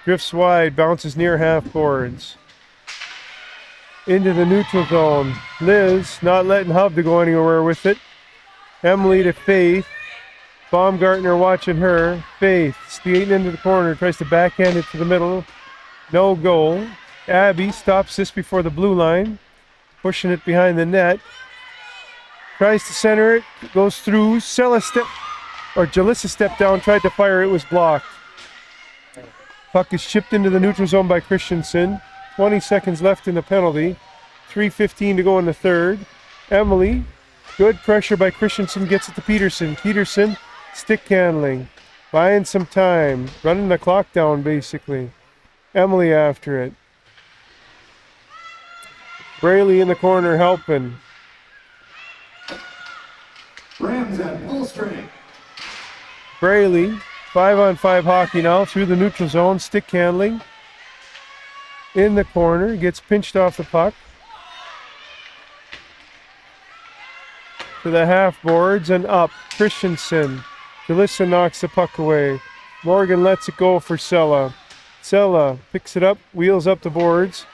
S2: Drifts wide. Bounces near half boards. Into the neutral zone. Liz not letting Hub to go anywhere with it. Emily to Faith. Baumgartner watching her. Faith skating into the corner. Tries to backhand it to the middle. No goal. Abby stops this before the blue line. Pushing it behind the net. Tries to center it. Goes through. Jalissa stepped down. Tried to fire. It was blocked. Puck is chipped into the neutral zone by Christensen. 20 seconds left in the penalty. 3:15 to go in the third. Emily. Good pressure by Christensen. Gets it to Peterson. Peterson. Stick handling. Buying some time. Running the clock down, basically. Emily after it. Braley in the corner helping.
S4: Rams at full strength.
S2: Braley, 5-on-5 hockey now through the neutral zone. Stick handling. In the corner. Gets pinched off the puck. To the half boards and up. Christensen. Jalissa knocks the puck away. Morgan lets it go for Sella. Sella picks it up, wheels up the boards.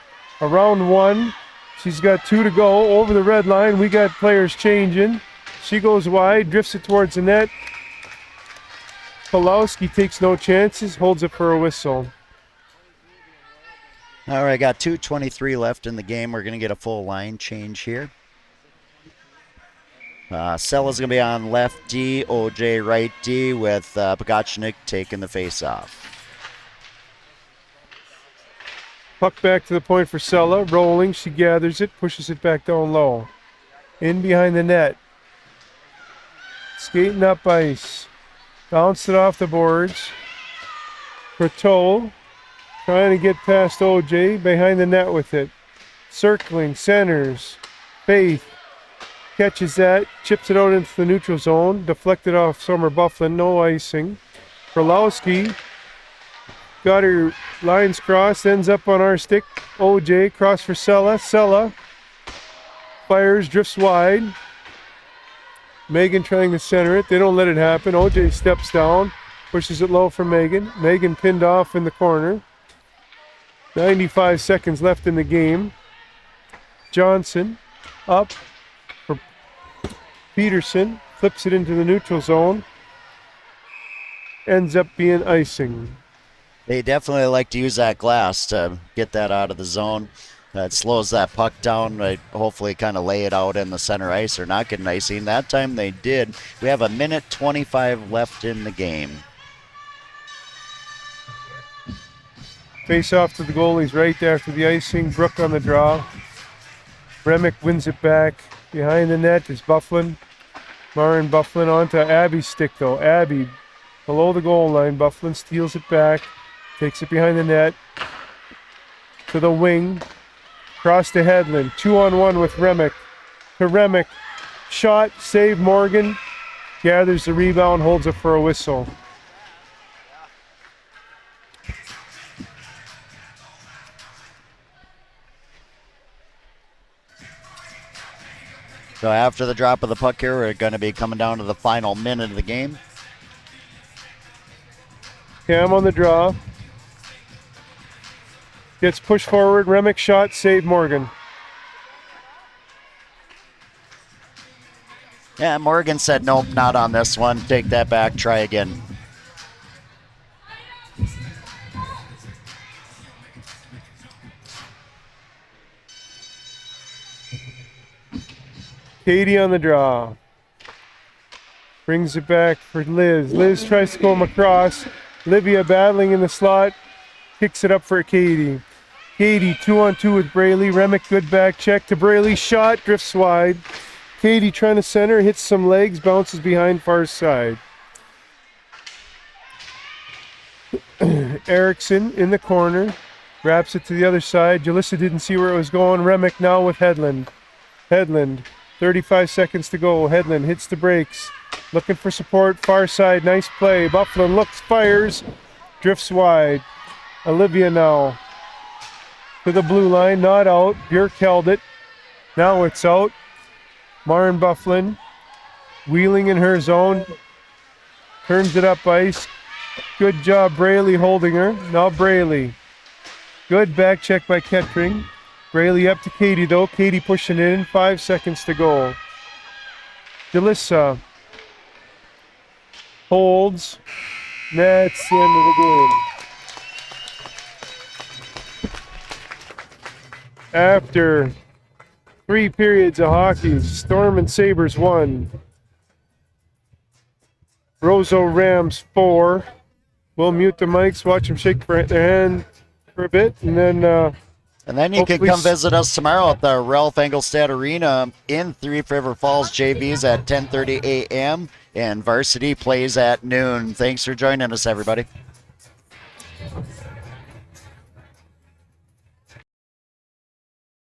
S2: Around one. She's got 2 to go. Over the red line. We got players changing. She goes wide, drifts it towards the net. Pulowski takes no chances, holds it for a whistle.
S3: All right, got 2:23 left in the game. We're going to get a full line change here. Sella's going to be on left D, OJ right D, with Pogachnik taking the face-off.
S2: Puck back to the point for Sella. Rolling, she gathers it, pushes it back down low. In behind the net. Skating up ice. Bounced it off the boards. Croteau trying to get past OJ. Behind the net with it. Circling, centers. Faith catches that. Chips it out into the neutral zone. Deflected off Summer Bufflin. No icing. Perlowski got her lines crossed. Ends up on our stick. OJ cross for Sella. Sella fires, drifts wide. Megan trying to center it. They don't let it happen. OJ steps down, pushes it low for Megan. Megan pinned off in the corner. 95 seconds left in the game. Johnson up for Peterson. Flips it into the neutral zone. Ends up being icing.
S3: They definitely like to use that glass to get that out of the zone. That slows that puck down. They hopefully kind of lay it out in the center ice or not get an icing. That time they did. We have 1:25 left in the game.
S2: Face off to the goalies right after the icing. Brooke on the draw. Remick wins it back. Behind the net is Bufflin. Marin Bufflin onto Abby's stick though. Abby below the goal line. Bufflin steals it back. Takes it behind the net. To the wing. Cross to Hedlund. 2-on-1 with Remick. To Remick. Shot. Save Morgan. Gathers the rebound. Holds it for a whistle.
S3: So after the drop of the puck here, we're going to be coming down to the final minute of the game.
S2: Cam on the draw. Gets pushed forward. Remick shot. Save Morgan.
S3: Yeah, Morgan said, nope, not on this one. Take that back. Try again.
S2: Katie on the draw. Brings it back for Liz. Liz tries to come across. Livia battling in the slot. Kicks it up for Katie. Katie 2-on-2 with Braley. Remick good back check to Braley. Shot. Drifts wide. Katie trying to center. Hits some legs. Bounces behind far side. Erickson in the corner. Wraps it to the other side. Jalissa didn't see where it was going. Remick now with Hedlund. Hedlund, 35 seconds to go. Hedlund hits the brakes. Looking for support. Far side. Nice play. Bufflin looks, fires. Drifts wide. Olivia now to the blue line. Not out. Björk held it. Now it's out. Maren Bufflin wheeling in her zone. Turns it up ice. Good job, Braley holding her. Now Braley. Good back check by Kettering. Braley up to Katie though. Katie pushing in. 5 seconds to go. Jalissa holds. That's the end of the game. After 3 periods of hockey, Storm and Sabres 1. Roseau Rams 4. We'll mute the mics, watch them shake their hand for a bit, and then
S3: you can come visit us tomorrow at the Ralph Engelstad Arena in Thief River Falls. JVs at 10:30 a.m. and Varsity plays at noon. Thanks for joining us, everybody.